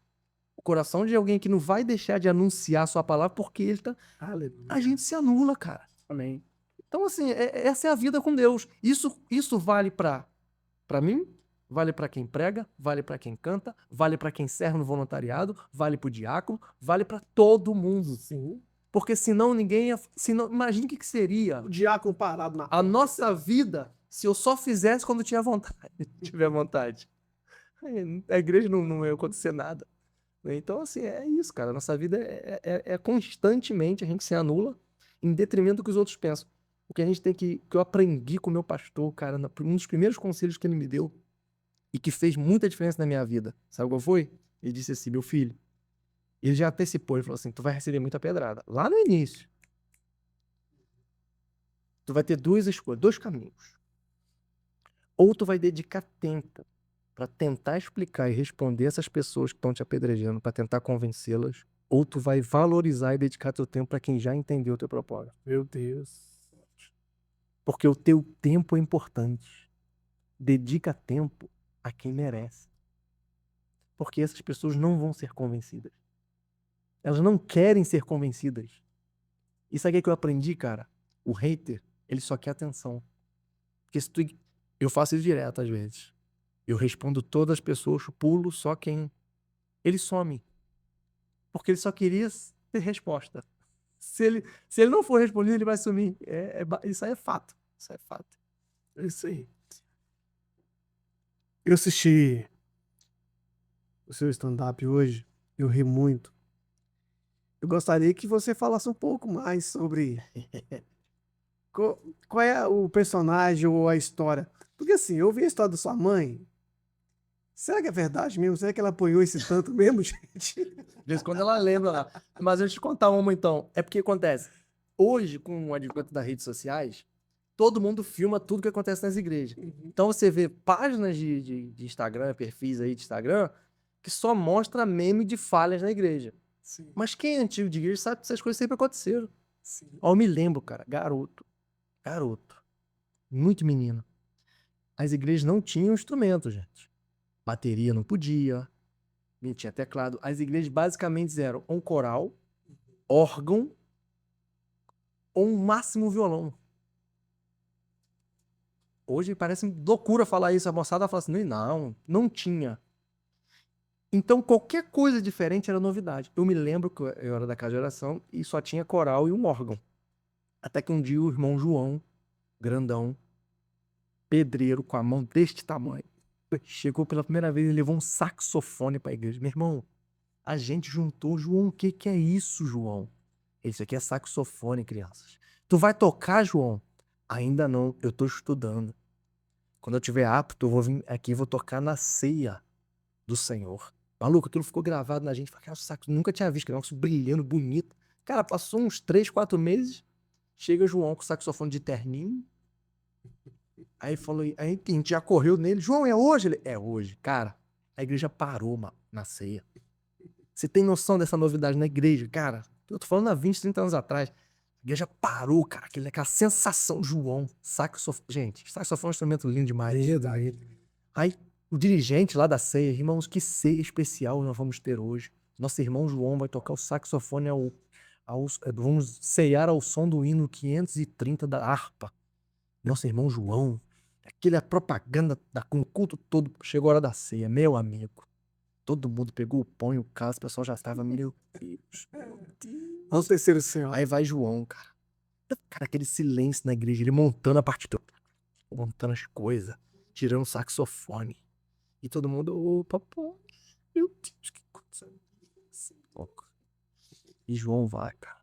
O coração de alguém que não vai deixar de anunciar a sua palavra porque ele tá... Aleluia. A gente se anula, cara. Amém. Então, assim, essa é a vida com Deus. Isso vale para mim, vale para quem prega, vale para quem canta, vale para quem serve no voluntariado, vale para o diácono, vale para todo mundo. Sim. Porque senão ninguém ia... Imagina o que seria O diácono parado na a nossa vida se eu só fizesse quando tinha vontade, tiver vontade. A igreja não ia acontecer nada. Então, assim, é isso, cara. A nossa vida é constantemente a gente se anula em detrimento do que os outros pensam. O que a gente tem que eu aprendi com o meu pastor, cara, um dos primeiros conselhos que ele me deu e que fez muita diferença na minha vida. Sabe qual foi? Ele disse assim, meu filho, ele já antecipou, ele falou assim, tu vai receber muita pedrada. Lá no início. Tu vai ter duas escolhas, dois caminhos. Ou tu vai dedicar tempo para tentar explicar e responder essas pessoas que estão te apedrejando, para tentar convencê-las, ou tu vai valorizar e dedicar teu tempo para quem já entendeu o teu propósito. Meu Deus. Porque o teu tempo é importante. Dedica tempo a quem merece. Porque essas pessoas não vão ser convencidas. Elas não querem ser convencidas. E sabe o que eu aprendi, cara? O hater, ele só quer atenção. Porque se tu Eu faço isso direto às vezes. Eu respondo todas as pessoas, pulo só quem... Ele some. Porque ele só queria ter resposta. Se ele não for respondido, ele vai sumir. Isso aí é fato. Isso é fato. É isso aí. Eu assisti o seu stand-up hoje, eu ri muito. Eu gostaria que você falasse um pouco mais sobre qual é o personagem ou a história. Porque assim, eu vi a história da sua mãe. Será que é verdade mesmo? Será que ela apoiou esse tanto mesmo, gente? De vez em quando ela lembra lá. Mas deixa eu te contar uma então. É porque acontece. Hoje, com o advento das redes sociais, todo mundo filma tudo que acontece nas igrejas. Então você vê páginas de Instagram, perfis aí de Instagram, que só mostra meme de falhas na igreja. Sim, Mas quem é antigo de igreja sabe que essas coisas sempre aconteceram. sim. Ó, eu me lembro, cara, garoto, muito menino. As igrejas não tinham instrumento, gente. Bateria não podia, não tinha teclado. As igrejas basicamente eram um coral, órgão ou um máximo violão. Hoje parece loucura falar isso. A moçada fala assim, não tinha. Então qualquer coisa diferente era novidade. Eu me lembro que eu era daquela geração e só tinha coral e um órgão. Até que um dia o irmão João, grandão, pedreiro com a mão deste tamanho, chegou pela primeira vez e levou um saxofone pra igreja. Meu irmão, a gente juntou. João, o que é isso, João? Isso aqui é saxofone, crianças. Tu vai tocar, João? Ainda não, eu tô estudando. Quando eu tiver apto, eu vou vir aqui e vou tocar na ceia do Senhor. Maluco, aquilo ficou gravado na gente. Falei, saco, nunca tinha visto, que negócio brilhando, bonito. Cara, passou uns 3, 4 meses, chega João com o saxofone de terninho. Aí falou, aí a gente já correu nele. João, é hoje? Ele, é hoje. Cara, a igreja parou, mano, na ceia. Você tem noção dessa novidade na igreja? Cara, eu tô falando há 20, 30 anos atrás. A igreja parou, cara. Aquela sensação. João, saxofone. Gente, saxofone é um instrumento lindo demais. Aí, o dirigente lá da ceia, irmãos, que ceia especial nós vamos ter hoje. Nosso irmão João vai tocar o saxofone vamos ceiar ao som do hino 530 da harpa. Nosso irmão João, aquela propaganda com o culto todo, chegou a hora da ceia, meu amigo. Todo mundo pegou o pão e o cálice, o pessoal já estava, meu Deus. Vamos terceiro senhor. Aí vai João, cara. Cara, aquele silêncio na igreja, ele montando a partitura, montando as coisas, tirando o saxofone. E todo mundo, opa, pô, meu Deus, que coisa. E João vai, cara.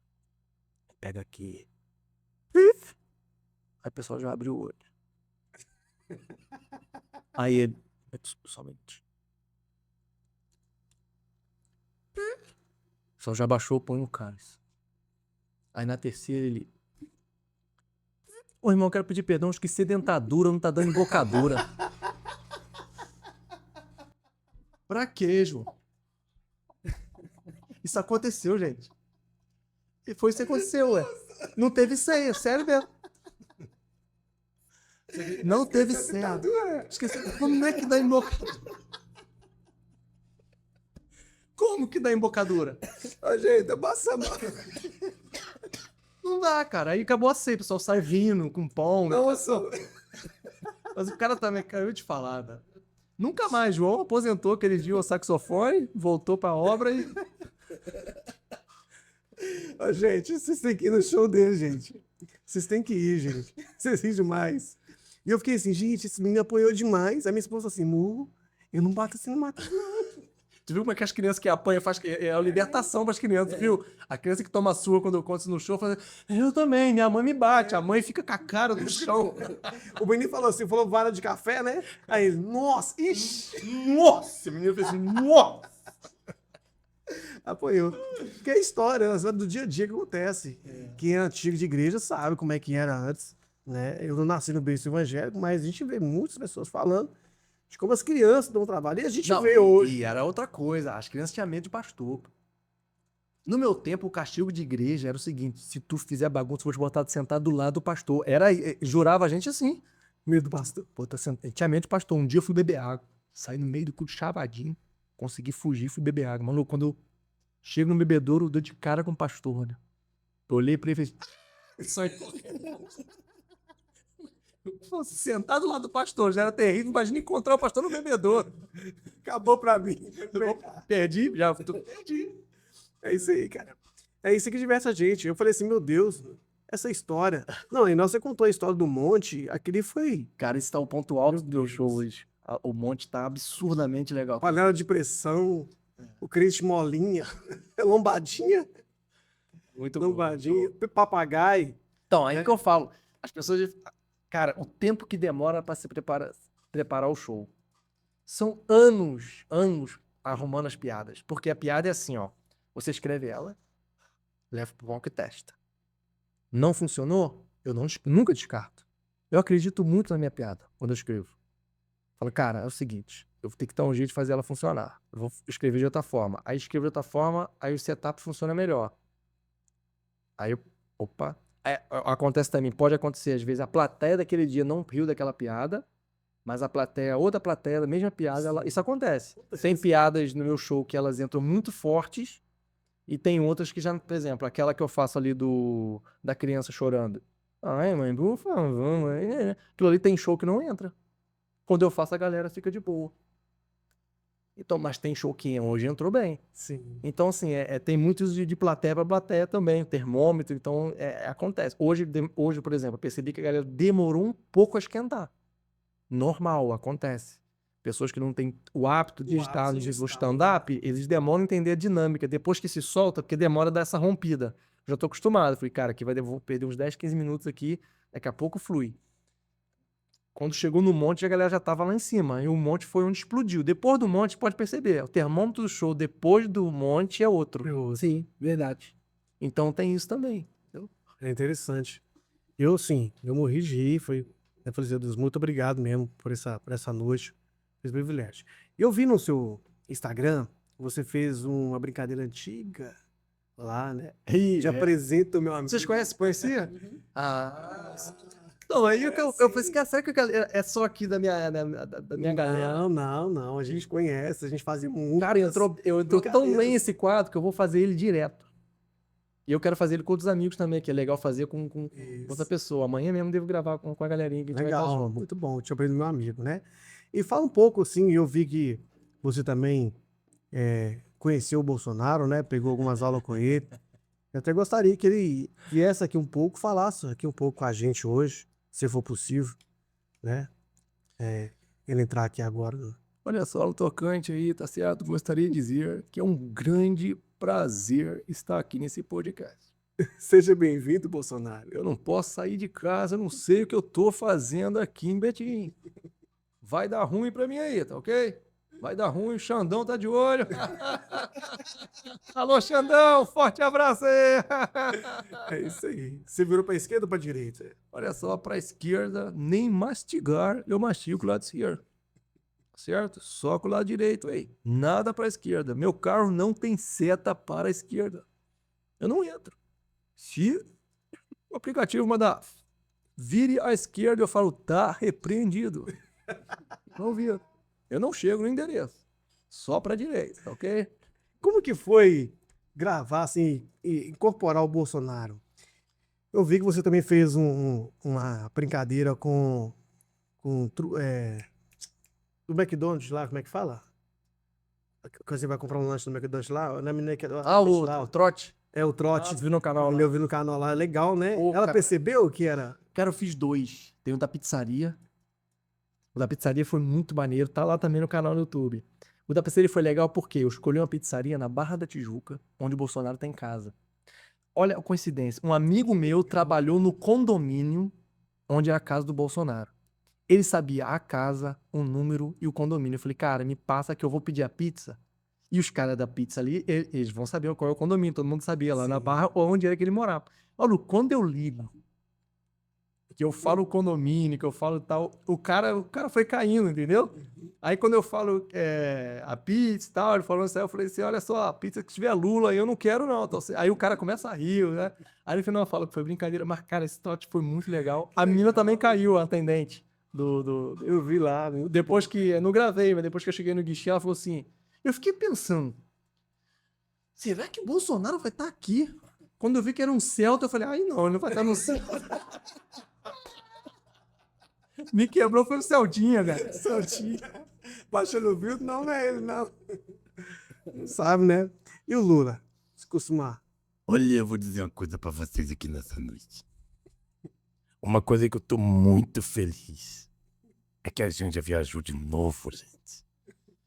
Pega aqui. Aí o pessoal já abre o olho. Aí ele, somente. O pessoal já baixou, põe no cálice. Aí na terceira ele... Ô irmão, eu quero pedir perdão, acho que ser dentadura não tá dando embocadura. Pra quê, João? Isso aconteceu, gente. E foi isso que aconteceu, ué. Não teve ceia, sério mesmo. Não teve ceia. Esqueci. Como é que dá embocadura? Como que dá embocadura? Ô, gente, passa a mão. Não dá, cara. Aí acabou a ceia, o pessoal sai rindo com pão. Nossa. Mas o cara também caiu de falar, né? Nunca mais. João aposentou aquele dia o saxofone, voltou pra obra e... Ô, gente, vocês têm que ir no show dele, gente. Vocês têm que ir, gente. Vocês riem demais. E eu fiquei assim, gente, esse menino apoiou demais. A minha esposa assim, Murro, eu não bato assim, não mata não. Tu viu como é que as crianças que apanham faz é a libertação pras crianças, viu? A criança que toma surra quando eu conto isso no show, fala, eu também, minha mãe me bate, a mãe fica com a cara no chão. O menino falou assim, falou vara de café, né? Aí ele, nossa, ixi, Nossa! O menino fez assim, nossa! apoiou. Porque é história, né? Do dia a dia que acontece. Quem é antigo de igreja sabe como é que era antes, né? Eu não nasci no berço evangélico, mas a gente vê muitas pessoas falando de como as crianças dão trabalho. E a gente vê hoje. E era outra coisa, as crianças tinham medo de pastor. No meu tempo, o castigo de igreja era o seguinte, se tu fizer bagunça, eu vou te botar sentado do lado do pastor. Jurava a gente assim. Medo do pastor. Pô, tinha medo de pastor. Um dia eu fui beber água. Saí no meio do culto chavadinho. Consegui fugir, fui beber água. Mano, quando eu chego no bebedouro, eu dou de cara com o pastor, né? Eu olhei pra ele e fiz... Sai correndo. Fosse sentado do lado do pastor, já era terrível. Imagina encontrar o pastor no bebedouro. Acabou pra mim. Perdi, já. Perdi. É isso aí, cara. É isso que diverte a gente. Eu falei assim, meu Deus, essa história. Não, e nós você contou a história do monte, aquele foi Cara, esse tá o ponto alto do meu show hoje. O monte tá absurdamente legal. panela de pressão, o crente molinha, lombadinha, Muito bom. lombadinha, papagaio. Então, aí que eu falo. As pessoas. Cara, o tempo que demora pra se preparar o show. São anos arrumando as piadas. Porque a piada é assim, ó. Você escreve ela, leva pro banco e testa. Não funcionou? Eu nunca descarto. Eu acredito muito na minha piada quando eu escrevo. Falo, cara, é o seguinte, eu vou ter que dar um jeito de fazer ela funcionar. Eu vou escrever de outra forma. Aí escrevo de outra forma, aí o setup funciona melhor. Aí eu, opa. Acontece também, pode acontecer, às vezes a plateia daquele dia não riu daquela piada, mas outra plateia, da mesma piada, isso acontece. Tem piadas no meu show que elas entram muito fortes, e tem outras que já, por exemplo, aquela que eu faço ali da criança chorando. Ai, mãe, por favor, mãe. Aquilo ali tem show que não entra. Quando eu faço, a galera fica de boa. Então, mas tem show que hoje entrou bem. Sim. Então, assim, tem muitos de plateia para plateia também, termômetro, então acontece. Hoje, por exemplo, eu percebi que a galera demorou um pouco a esquentar. Normal, acontece. Pessoas que não têm o hábito de estar no stand-up, eles demoram a entender a dinâmica. Depois que se solta, porque demora a dar essa rompida. Já estou acostumado. Falei, cara, aqui vou perder uns 10, 15 minutos aqui, daqui a pouco flui. Quando chegou no monte, a galera já tava lá em cima. E o monte foi onde explodiu. Depois do monte, pode perceber, o termômetro do show depois do monte é outro. Sim, verdade. Então tem isso também. Entendeu? É interessante. Eu morri de rir, eu falei, meu Deus, muito obrigado mesmo por essa noite, esse privilégio. Eu vi no seu Instagram, você fez uma brincadeira antiga lá, né? Já apresenta o meu amigo. Vocês conhecia? Não, aí eu falei assim, cara, será que é só aqui da minha galera? Não, a gente conhece, a gente fazia muito. Cara, eu entrou tão bem esse quadro que eu vou fazer ele direto. E eu quero fazer ele com outros amigos também, que é legal fazer com outra pessoa. Amanhã mesmo devo gravar com a galerinha que a gente vai estar Legal, junto. muito bom, te aprendi meu amigo, né? E fala um pouco, assim, eu vi que você também conheceu o Bolsonaro, né? Pegou algumas aulas com ele. Eu até gostaria que ele viesse aqui um pouco, falasse aqui um pouco com a gente hoje, se for possível, né? Ele entrar aqui agora. Olha só, no tocante aí, tá certo? Gostaria de dizer que é um grande prazer estar aqui nesse podcast. Seja bem-vindo, Bolsonaro. Eu não posso sair de casa, eu não sei o que eu tô fazendo aqui em Betim. Vai dar ruim pra mim aí, tá ok? Vai dar ruim, o Xandão tá de olho. Alô, Xandão, forte abraço aí. É isso aí. Você virou pra esquerda ou pra direita? Olha só, pra esquerda, nem mastigar, eu mastigo o lado esquerdo. Certo? Só com o lado direito aí. Nada pra esquerda. Meu carro não tem seta para a esquerda. Eu não entro. Se o aplicativo mandar vire à esquerda, eu falo, tá repreendido. Não viro. Eu não chego no endereço. Só pra direita, ok? Como que foi gravar, assim, e incorporar o Bolsonaro? Eu vi que você também fez uma brincadeira com do McDonald's lá, como é que fala? Quando você vai comprar um lanche no McDonald's lá, na menina que O trote. É o trote. Vi no canal lá. Eu vi no canal lá, legal, né? Pô, Ela cara. percebeu que era. Cara, eu fiz 2. Tem um da pizzaria. O da pizzaria foi muito maneiro. Tá lá também no canal do YouTube. O da pizzaria foi legal porque eu escolhi uma pizzaria na Barra da Tijuca, onde o Bolsonaro tá em casa. Olha a coincidência. Um amigo meu trabalhou no condomínio onde é a casa do Bolsonaro. Ele sabia a casa, o número e o condomínio. Eu falei, cara, me passa que eu vou pedir a pizza. E os caras da pizza ali, eles vão saber qual é o condomínio. Todo mundo sabia lá na Barra onde era que ele morava. Olha, quando eu ligo, que eu falo o condomínio, que eu falo tal, o cara foi caindo, entendeu? Aí quando eu falo a pizza e tal, ele falou assim, eu falei assim, olha só, a pizza que tiver Lula aí eu não quero não. Então, aí o cara começa a rir, né? Aí no final eu falo que foi brincadeira, mas cara, esse trote foi muito legal. A menina também caiu, a atendente. Eu vi lá. Depois que, eu não gravei, mas depois que eu cheguei no guichê, ela falou assim, eu fiquei pensando, será que o Bolsonaro vai estar aqui? Quando eu vi que era um Celta, eu falei, ai não, ele não vai estar no Celta. Me quebrou foi o Celtinha, velho. Santinho. Baixando o filtro, não é ele, não. Não sabe, né? E o Lula? Se costuma. Olha, eu vou dizer uma coisa pra vocês aqui nessa noite. Uma coisa que eu tô muito feliz é que a gente já viajou de novo, gente.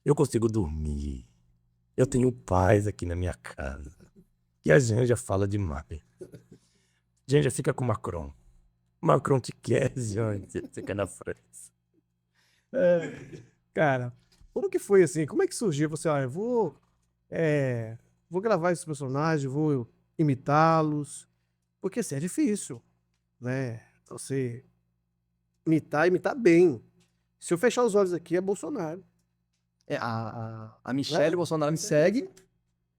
Eu consigo dormir. Eu tenho paz aqui na minha casa. E a gente já fala demais. A gente já fica com o Macron. Macron te quer, gente. Você quer na França. Cara, como que foi assim? Como é que surgiu? Você, olha, vou gravar esses personagens, vou imitá-los. Porque assim, é difícil, né? Você imitar bem. Se eu fechar os olhos aqui, é Bolsonaro. A Michelle Bolsonaro me segue.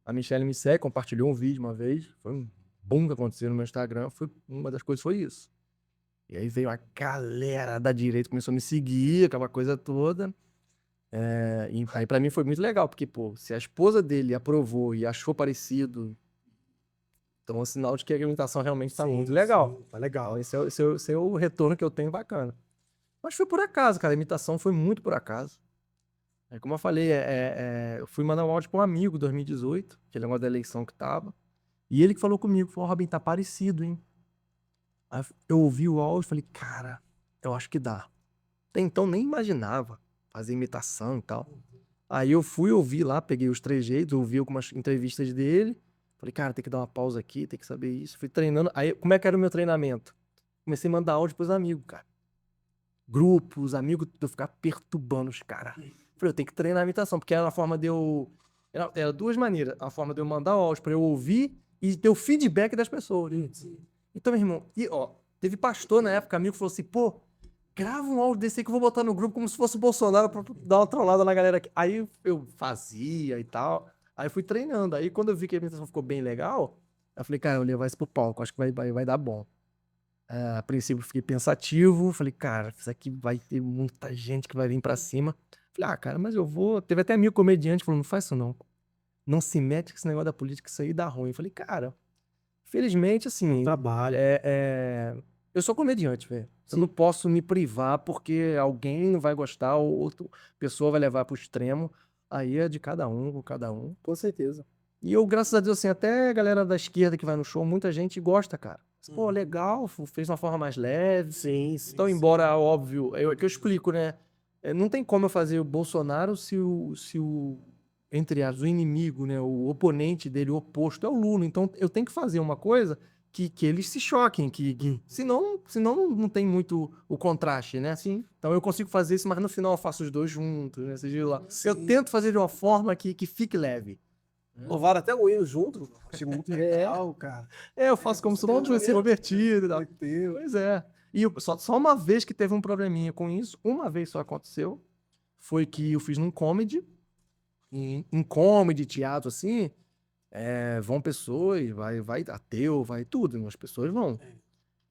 A Michelle me segue, compartilhou um vídeo uma vez. Foi um boom que aconteceu no meu Instagram. Uma das coisas foi isso. E aí veio a galera da direita, começou a me seguir, aquela coisa toda. E aí pra mim foi muito legal, porque, pô, se a esposa dele aprovou e achou parecido, então é um sinal de que a imitação realmente tá muito legal. Tá legal. Então, esse é o retorno que eu tenho bacana. Mas foi por acaso, cara. A imitação foi muito por acaso. Como eu falei, eu fui mandar um áudio pra um amigo em 2018, aquele negócio da eleição que tava. E ele que falou comigo, falou, Robin, tá parecido, hein? Aí eu ouvi o áudio e falei, cara, eu acho que dá. Até então nem imaginava fazer imitação e tal. Aí eu fui ouvir lá, peguei os trejeitos, ouvi algumas entrevistas dele. Falei, cara, tem que dar uma pausa aqui, tem que saber isso. Fui treinando. Aí, como é que era o meu treinamento? Comecei a mandar áudio pros amigos, cara. Grupos, amigos, eu ficar perturbando os caras. Falei, eu tenho que treinar a imitação, porque era a forma de eu... Era duas maneiras. A forma de eu mandar o áudio pra eu ouvir e ter o feedback das pessoas. Então, meu irmão, teve pastor na época, amigo, que falou assim, pô, grava um áudio desse aí que eu vou botar no grupo como se fosse o Bolsonaro pra dar uma trollada na galera aqui. Aí eu fazia e tal. Aí fui treinando. Aí quando eu vi que a imitação ficou bem legal, eu falei, cara, eu vou levar isso pro palco, acho que vai dar bom. A princípio fiquei pensativo, falei, cara, isso aqui vai ter muita gente que vai vir pra cima. Falei, cara, mas eu vou... Teve até amigo comediante que falou, não faz isso não. Não se mete com esse negócio da política, isso aí dá ruim. Eu falei, cara, felizmente, assim... Trabalho. Eu sou comediante, velho. Eu não posso me privar porque alguém não vai gostar ou outra pessoa vai levar pro extremo. Aí é de cada um, com cada um. Com certeza. E eu, graças a Deus, assim, até a galera da esquerda que vai no show, muita gente gosta, cara. Pô, legal, fez de uma forma mais leve. Sim. Então, embora, óbvio, que eu explico, né? Não tem como eu fazer o Bolsonaro se o entre aspas, o inimigo, né? O oponente dele, o oposto, é o Lula. Então, eu tenho que fazer uma coisa que eles se choquem, senão não tem muito o contraste, né? Sim. Então, eu consigo fazer isso, mas no final eu faço os dois juntos, né? Eu tento fazer de uma forma que fique leve. Louvaram até o hino junto. Achei muito legal, cara. Eu faço como se não tivesse convertido e tal. Deus. Pois é. E só uma vez que teve um probleminha com isso, uma vez só aconteceu, foi que eu fiz num comedy, em comedy, teatro, assim, vão pessoas, vai ateu, vai tudo, as pessoas vão.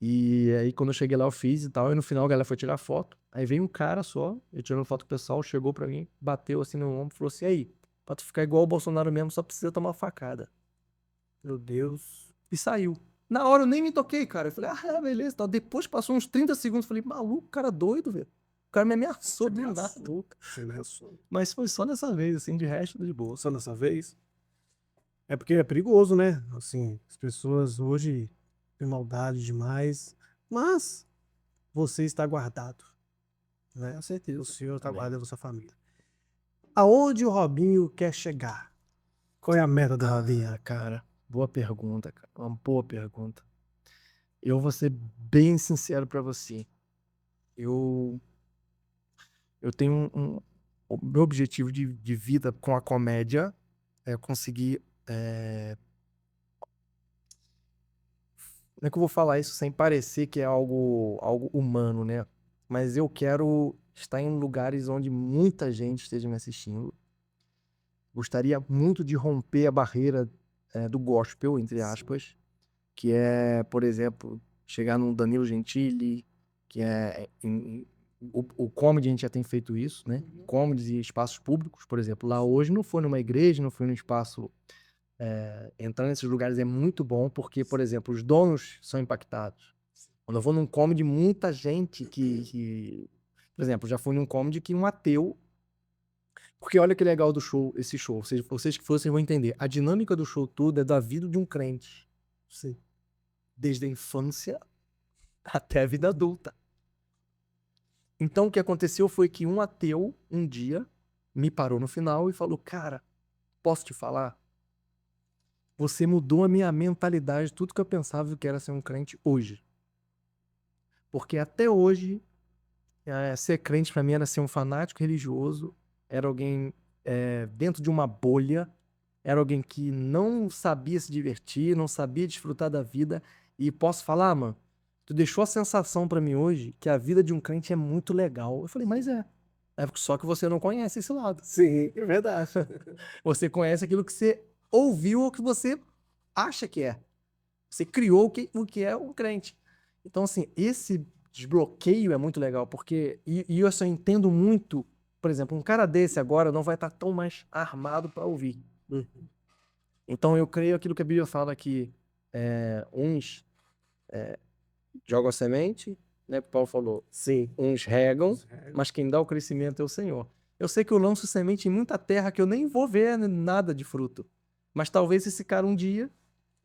E aí quando eu cheguei lá eu fiz e tal, e no final a galera foi tirar foto, aí veio um cara só, eu tirando foto com o pessoal, chegou pra mim, bateu assim no ombro, falou assim, aí, pra tu ficar igual o Bolsonaro mesmo, só precisa tomar uma facada. Meu Deus. E saiu. Na hora eu nem me toquei, cara. Eu falei, beleza. Tal. Depois passou uns 30 segundos. Falei, maluco, cara doido, velho. O cara me ameaçou do nada. Você ameaçou. Mas foi só dessa vez, assim, de resto de boa. Só dessa vez? É porque é perigoso, né? Assim, as pessoas hoje têm maldade demais. Mas você está guardado. Né? Com certeza. O senhor está guardado da sua família. Aonde o Robinho quer chegar? Qual é a meta do Robinho? Cara, boa pergunta, cara. Uma boa pergunta. Eu vou ser bem sincero pra você. Eu tenho o meu objetivo de vida com a comédia é conseguir... Como é que eu vou falar isso sem parecer que é algo humano, né? Mas eu quero estar em lugares onde muita gente esteja me assistindo. Gostaria muito de romper a barreira do gospel, entre aspas, que é, por exemplo, chegar num Danilo Gentili, que o comedy a gente já tem feito isso, né? Comedy e espaços públicos, por exemplo. Lá hoje não foi numa igreja, não foi num espaço... entrar nesses lugares é muito bom, porque, por exemplo, os donos são impactados. Quando eu vou num comedy, muita gente Por exemplo, já fui num comedy que um ateu... Porque olha que legal do show, esse show. Vocês que fossem vão entender. A dinâmica do show todo é da vida de um crente. Sim. Desde a infância até a vida adulta. Então, o que aconteceu foi que um ateu, um dia, me parou no final e falou: cara, posso te falar? Você mudou a minha mentalidade, tudo que eu pensava que era ser um crente hoje. Porque até hoje, ser crente pra mim era ser um fanático religioso, era alguém dentro de uma bolha, era alguém que não sabia se divertir, não sabia desfrutar da vida. E posso falar, mano, tu deixou a sensação pra mim hoje que a vida de um crente é muito legal. Eu falei, mas é só que você não conhece esse lado. Sim, é verdade. Você conhece aquilo que você ouviu ou que você acha que é. Você criou o que é um crente. Então, assim, esse desbloqueio é muito legal, porque... E eu só entendo muito... Por exemplo, um cara desse agora não vai estar tão mais armado para ouvir. Então, eu creio aquilo que a Bíblia fala que uns jogam a semente, né? Paulo falou. Sim. Uns regam, mas quem dá o crescimento é o Senhor. Eu sei que eu lanço semente em muita terra que eu nem vou ver nada de fruto. Mas talvez esse cara um dia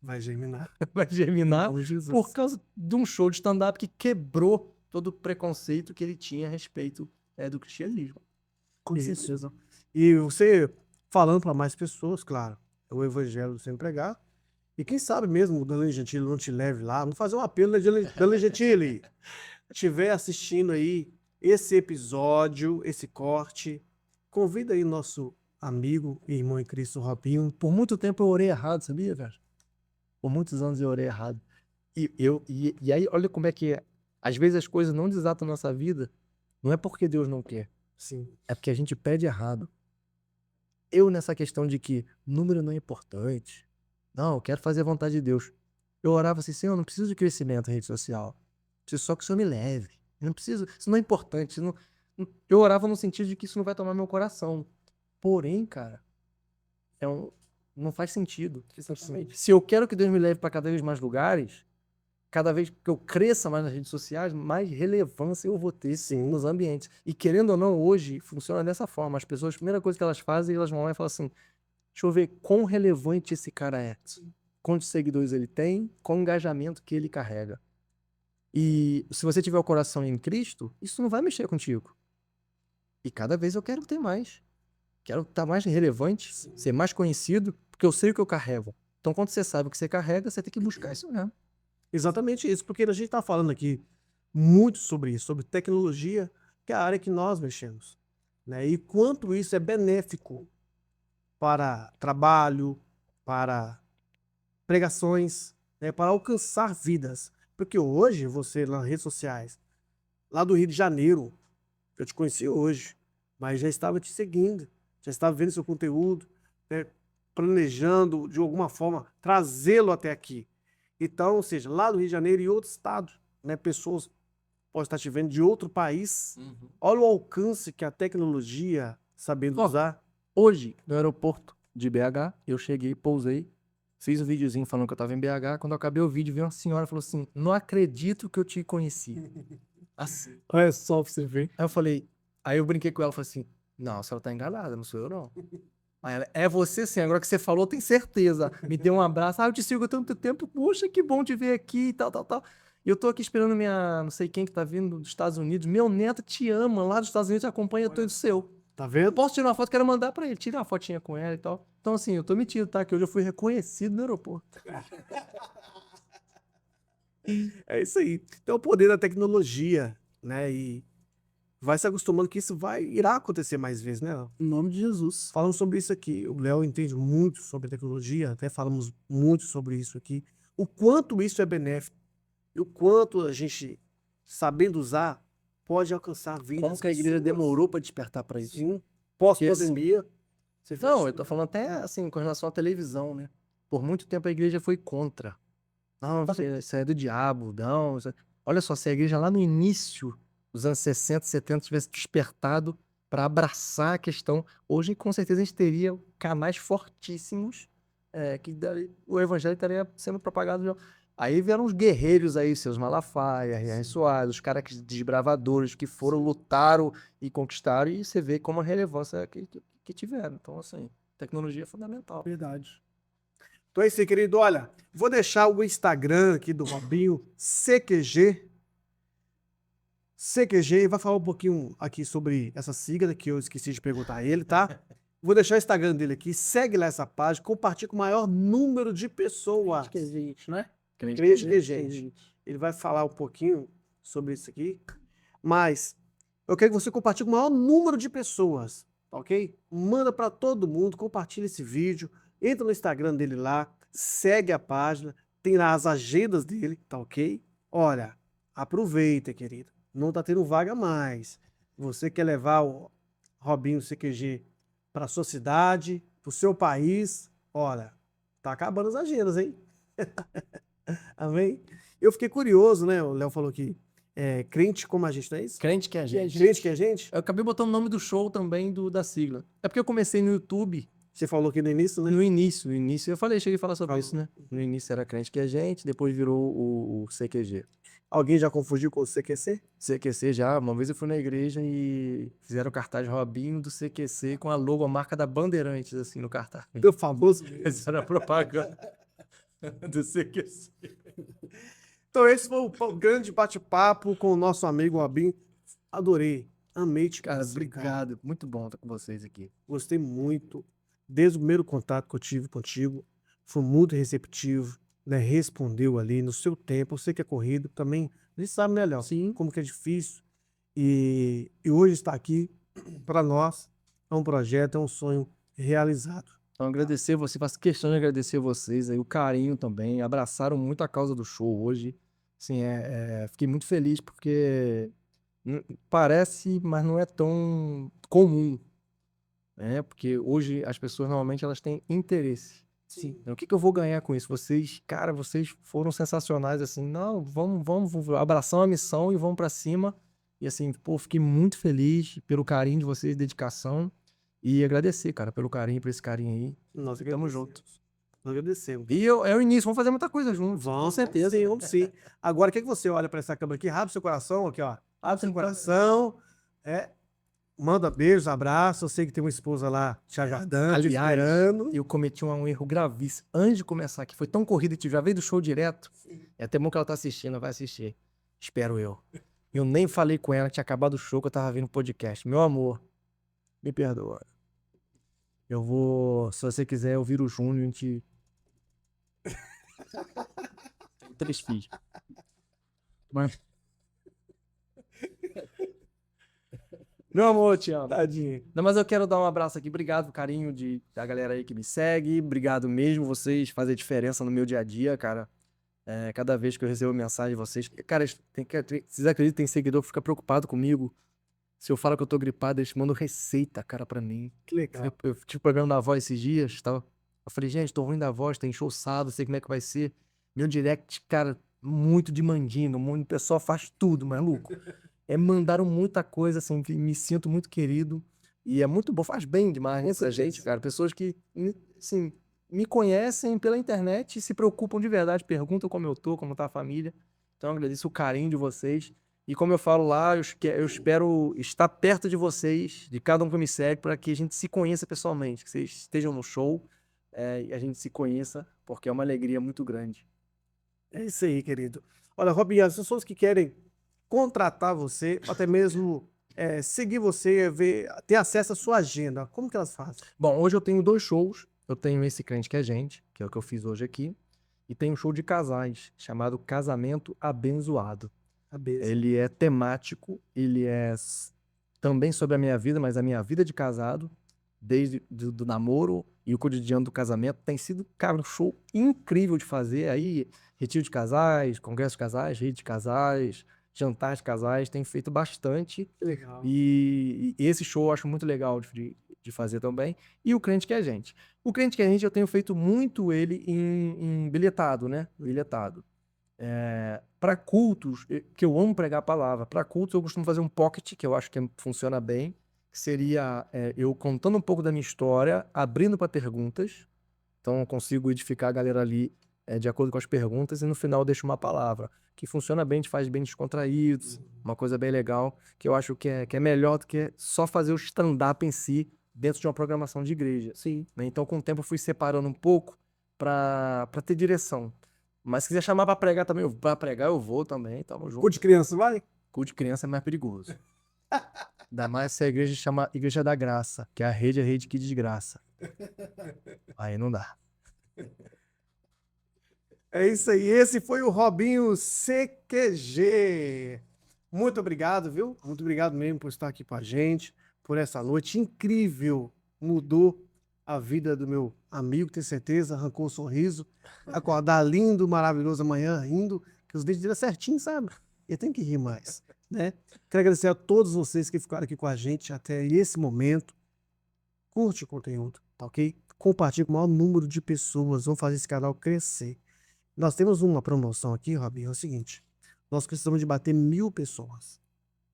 Vai germinar. vai germinar Em Jesus. por causa de um show de stand-up que quebrou todo o preconceito que ele tinha a respeito do cristianismo. Com certeza. E você falando para mais pessoas, claro, é o evangelho do sem pregar. E quem sabe mesmo o Danilo Gentili não te leve lá. Vamos fazer um apelo, né, Danilo Gentili? Estiver assistindo aí esse episódio, esse corte, convida aí nosso amigo e irmão em Cristo, Robinho. Por muito tempo eu orei errado, sabia, velho? Por muitos anos eu orei errado. E aí, olha como é que é. Às vezes as coisas não desatam na nossa vida, não é porque Deus não quer. Sim. É porque a gente pede errado. Eu, nessa questão de que número não é importante. Não, eu quero fazer a vontade de Deus. Eu orava assim, Senhor, eu não preciso de crescimento em rede social. Preciso só que o Senhor me leve. Eu não preciso, isso não é importante. Eu orava no sentido de que isso não vai tomar meu coração. Porém, cara, não faz sentido. Se eu quero que Deus me leve para cada vez mais lugares, cada vez que eu cresça mais nas redes sociais, mais relevância eu vou ter nos ambientes. E querendo ou não, hoje funciona dessa forma. As pessoas, a primeira coisa que elas fazem, elas vão lá e falam assim, deixa eu ver quão relevante esse cara é. Quantos seguidores ele tem, qual engajamento que ele carrega. E se você tiver o coração em Cristo, isso não vai mexer contigo. E cada vez eu quero ter mais. Quero estar mais relevante, ser mais conhecido, porque eu sei o que eu carrego. Então, quando você sabe o que você carrega, você tem que buscar isso mesmo. Exatamente isso, porque a gente está falando aqui muito sobre isso, sobre tecnologia, que é a área que nós mexemos, né? E quanto isso é benéfico para trabalho, para pregações, né? Para alcançar vidas. Porque hoje, você nas redes sociais, lá do Rio de Janeiro, eu te conheci hoje, mas já estava te seguindo, já estava vendo seu conteúdo, né? Planejando, de alguma forma, trazê-lo até aqui. Então, ou seja, lá do Rio de Janeiro e outro estado, né, pessoas podem estar te vendo de outro país. Olha o alcance que a tecnologia, sabendo usar. Hoje, no aeroporto de BH, eu cheguei, pousei, fiz um videozinho falando que eu tava em BH. Quando eu acabei o vídeo, veio uma senhora e falou assim, não acredito que eu te conheci. Assim. Olha só pra você ver. Aí eu brinquei com ela, falei assim, não, a senhora tá enganada, não sou eu não. Aí ela, é você sim, agora que você falou, tem certeza. Me deu um abraço, eu te sigo há tanto tempo, poxa, que bom te ver aqui e tal. E eu tô aqui esperando não sei quem que tá vindo dos Estados Unidos, meu neto te ama, lá dos Estados Unidos acompanha todo o seu. Tá vendo? Posso tirar uma foto, quero mandar pra ele, tira uma fotinha com ela e tal. Então assim, eu tô metido, tá? Que hoje eu fui reconhecido no aeroporto. É isso aí. Então, o poder da tecnologia, né? E vai se acostumando que isso irá acontecer mais vezes, né? Em nome de Jesus. Falando sobre isso aqui, o Léo entende muito sobre tecnologia, até falamos muito sobre isso aqui. O quanto isso é benéfico e o quanto a gente, sabendo usar, pode alcançar vidas. Como que a igreja demorou pra despertar pra isso? Sim. Pós-pandemia. Não, eu tô falando até assim, com relação à televisão, né? Por muito tempo a igreja foi contra. Não, isso é do diabo, não. Olha só, se a igreja lá no início dos anos 60, 70 tivesse despertado para abraçar a questão, hoje com certeza a gente teria canais fortíssimos o evangelho estaria sendo propagado. Aí vieram os guerreiros aí, seus Malafaia, R.R. Soares, os caras desbravadores que foram, lutaram e conquistaram, e você vê como a relevância que tiveram. Então, assim, tecnologia é fundamental. Verdade. Então é isso aí, querido. Olha, vou deixar o Instagram aqui do Robinho, CQG. CQG, e vai falar um pouquinho aqui sobre essa sigla que eu esqueci de perguntar a ele, tá? Vou deixar o Instagram dele aqui, segue lá essa página, compartilha com o maior número de pessoas. Acho que existe, né? Crente que gente. Ele vai falar um pouquinho sobre isso aqui, mas eu quero que você compartilhe com o maior número de pessoas, tá ok? Manda para todo mundo, compartilha esse vídeo, entra no Instagram dele lá, segue a página, tem lá as agendas dele, tá ok? Olha, aproveita, querido, não tá tendo vaga mais. Você quer levar o Robinho CQG para sua cidade, para o seu país, olha, tá acabando as agendas, hein? Amém? Eu fiquei curioso, né? O Léo falou que crente como a gente, não é isso? Crente que é a gente. Crente que é a gente? Eu acabei botando o nome do show também da sigla. É porque eu comecei no YouTube Você falou aqui no início, né? no início. Eu cheguei a falar sobre isso, né? No início era crente que é a gente, depois virou o CQG. Alguém já confundiu com o CQC? CQC já, uma vez eu fui na igreja e fizeram o cartaz Robinho do CQC com a logo, a marca da Bandeirantes, assim, no cartaz. Meu famoso. Essa era a propaganda do CQC. Então esse foi o grande bate-papo com o nosso amigo Robinho. Adorei. Amei te Cara, conhecer, obrigado. Muito bom estar com vocês aqui. Gostei muito. Desde o primeiro contato que eu tive contigo, foi muito receptivo, né? Respondeu ali no seu tempo. Eu sei que é corrido, também a gente sabe melhor como que é difícil. E hoje estar aqui, para nós, é um projeto, é um sonho realizado. Então, agradecer você, faço questão de agradecer vocês aí, o carinho também. Abraçaram muito a causa do show hoje. Assim, fiquei muito feliz porque parece, mas não é tão comum. Porque hoje as pessoas normalmente elas têm interesse. Sim. Então, o que eu vou ganhar com isso? Vocês foram sensacionais, assim, não, vamos abraçar uma missão e vamos pra cima. E assim, pô, fiquei muito feliz pelo carinho de vocês, dedicação. E agradecer, cara, pelo carinho, por esse carinho aí. Nós Tamo junto. Nós agradecemos. E é o início, vamos fazer muita coisa juntos. Com certeza. Sim, vamos sim. Agora, o que você olha para essa câmera aqui? Abre seu coração, aqui, ó. Abre seu coração. Manda beijos, abraços. Eu sei que tem uma esposa lá te aguardando, te Aliás, esperando. eu cometi um erro gravíssimo. Antes de começar aqui, foi tão corrido que já veio do show direto. É até bom que ela tá assistindo, vai assistir. Espero eu. Eu nem falei com ela, tinha acabado o show que eu tava vendo o podcast. Meu amor, me perdoa. Eu vou, se você quiser, eu viro o Júnior e a gente... Tenho 3 filhos. Mas... Meu amor, eu te amo. Tadinho. Não, mas eu quero dar um abraço aqui. Obrigado, carinho da galera aí que me segue. Obrigado mesmo, vocês fazem diferença no meu dia a dia, cara. Cada vez que eu recebo mensagem de vocês... Cara, vocês acreditam que tem seguidor que fica preocupado comigo? Se eu falo que eu tô gripado, eles mandam receita, cara, pra mim. Que legal. Eu tive programa da voz esses dias, tal. Eu falei, gente, tô ruim da voz, tá enxoçado, sei como é que vai ser. Meu direct, cara, muito de mandinga, o pessoal faz tudo, maluco. Mandaram muita coisa, assim, me sinto muito querido. E é muito bom, faz bem demais essa gente, cara. Pessoas que, assim, me conhecem pela internet e se preocupam de verdade, perguntam como eu tô, como tá a família. Então eu agradeço o carinho de vocês. E como eu falo lá, eu espero estar perto de vocês, de cada um que me segue, para que a gente se conheça pessoalmente, que vocês estejam no show e a gente se conheça, porque é uma alegria muito grande. É isso aí, querido. Olha, Robinho, as pessoas que querem contratar você, até mesmo seguir você, ter acesso à sua agenda, como que elas fazem? Bom, hoje eu tenho 2 shows. Eu tenho esse Crente que é Gente, que é o que eu fiz hoje aqui, e tem um show de casais, chamado Casamento Abençoado. Ele é temático, ele é também sobre a minha vida, mas a minha vida de casado, desde do namoro e o cotidiano do casamento, tem sido, cara, um show incrível de fazer. Aí, retiro de casais, congresso de casais, rede de casais, jantar de casais, tem feito bastante. Legal. E esse show eu acho muito legal de fazer também. E o Crente que é Gente. O Crente que é Gente eu tenho feito muito ele em bilhetado, né? Bilhetado. Para cultos, que eu amo pregar a palavra, para cultos eu costumo fazer um pocket, que eu acho que funciona bem, que seria eu contando um pouco da minha história, abrindo para perguntas, Então eu consigo edificar a galera ali de acordo com as perguntas e no final eu deixo uma palavra que funciona bem, te faz bem descontraídos, uma coisa bem legal, que eu acho que é melhor do que só fazer o stand-up em si dentro de uma programação de igreja. Sim. Né? Então com o tempo eu fui separando um pouco pra ter direção. Mas se quiser chamar pra pregar também, pra pregar eu vou também, tamo junto. Cu de criança, vai? Culto de criança é mais perigoso. Ainda mais se a igreja chama Igreja da Graça, que é a rede que desgraça. Aí não dá. É isso aí. Esse foi o Robinho CQG. Muito obrigado, viu? Muito obrigado mesmo por estar aqui com a gente, por essa noite incrível. Mudou a vida do meu amigo, tenho certeza. Arrancou o sorriso. Acordar lindo, maravilhoso amanhã, rindo, que os dentes dele é certinho, sabe? E tem que rir mais, né? Quero agradecer a todos vocês que ficaram aqui com a gente até esse momento. Curte o conteúdo, tá ok? Compartilhe com o maior número de pessoas. Vamos fazer esse canal crescer. Nós temos uma promoção aqui, Robinho, é o seguinte. Nós precisamos de bater 1.000 pessoas.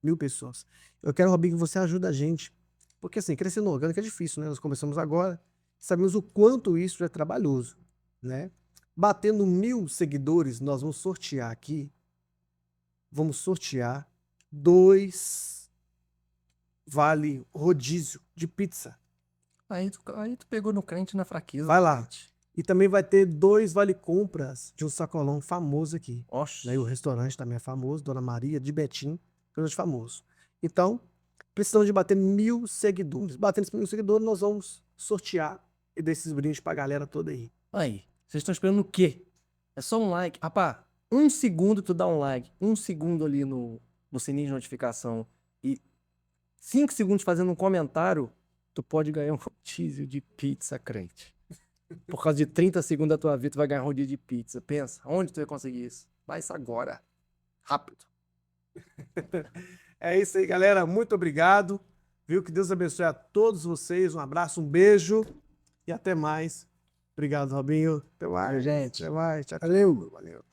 1.000 pessoas. Eu quero, Robinho, que você ajude a gente. Porque assim, crescer no orgânico é difícil, né? Nós começamos agora. Sabemos o quanto isso é trabalhoso, né? Batendo 1.000 seguidores, nós vamos sortear aqui. Vamos sortear 2 vale rodízio de pizza. Aí tu pegou no crente na fraqueza. Vai lá. Crente. E também vai ter 2 vale compras de um sacolão famoso aqui. Oxe. Né? E o restaurante também é famoso, Dona Maria de Betim, restaurante famoso. Então, precisamos de bater 1.000 seguidores. Batendo esses 1.000 seguidores, nós vamos sortear e dar esses brindes pra galera toda aí. Aí, vocês estão esperando o quê? É só um like. Rapá, 1 segundo tu dá um like. 1 segundo ali no sininho de notificação. E 5 segundos fazendo um comentário, tu pode ganhar um rodízio de pizza, crente. Por causa de 30 segundos da tua vida, tu vai ganhar um rodízio de pizza. Pensa, onde tu vai conseguir isso? Faz isso agora. Rápido. É isso aí, galera. Muito obrigado. Viu? Que Deus abençoe a todos vocês. Um abraço, um beijo e até mais. Obrigado, Robinho. Até mais. Gente. Até mais. Tchau, tchau. Valeu. Valeu.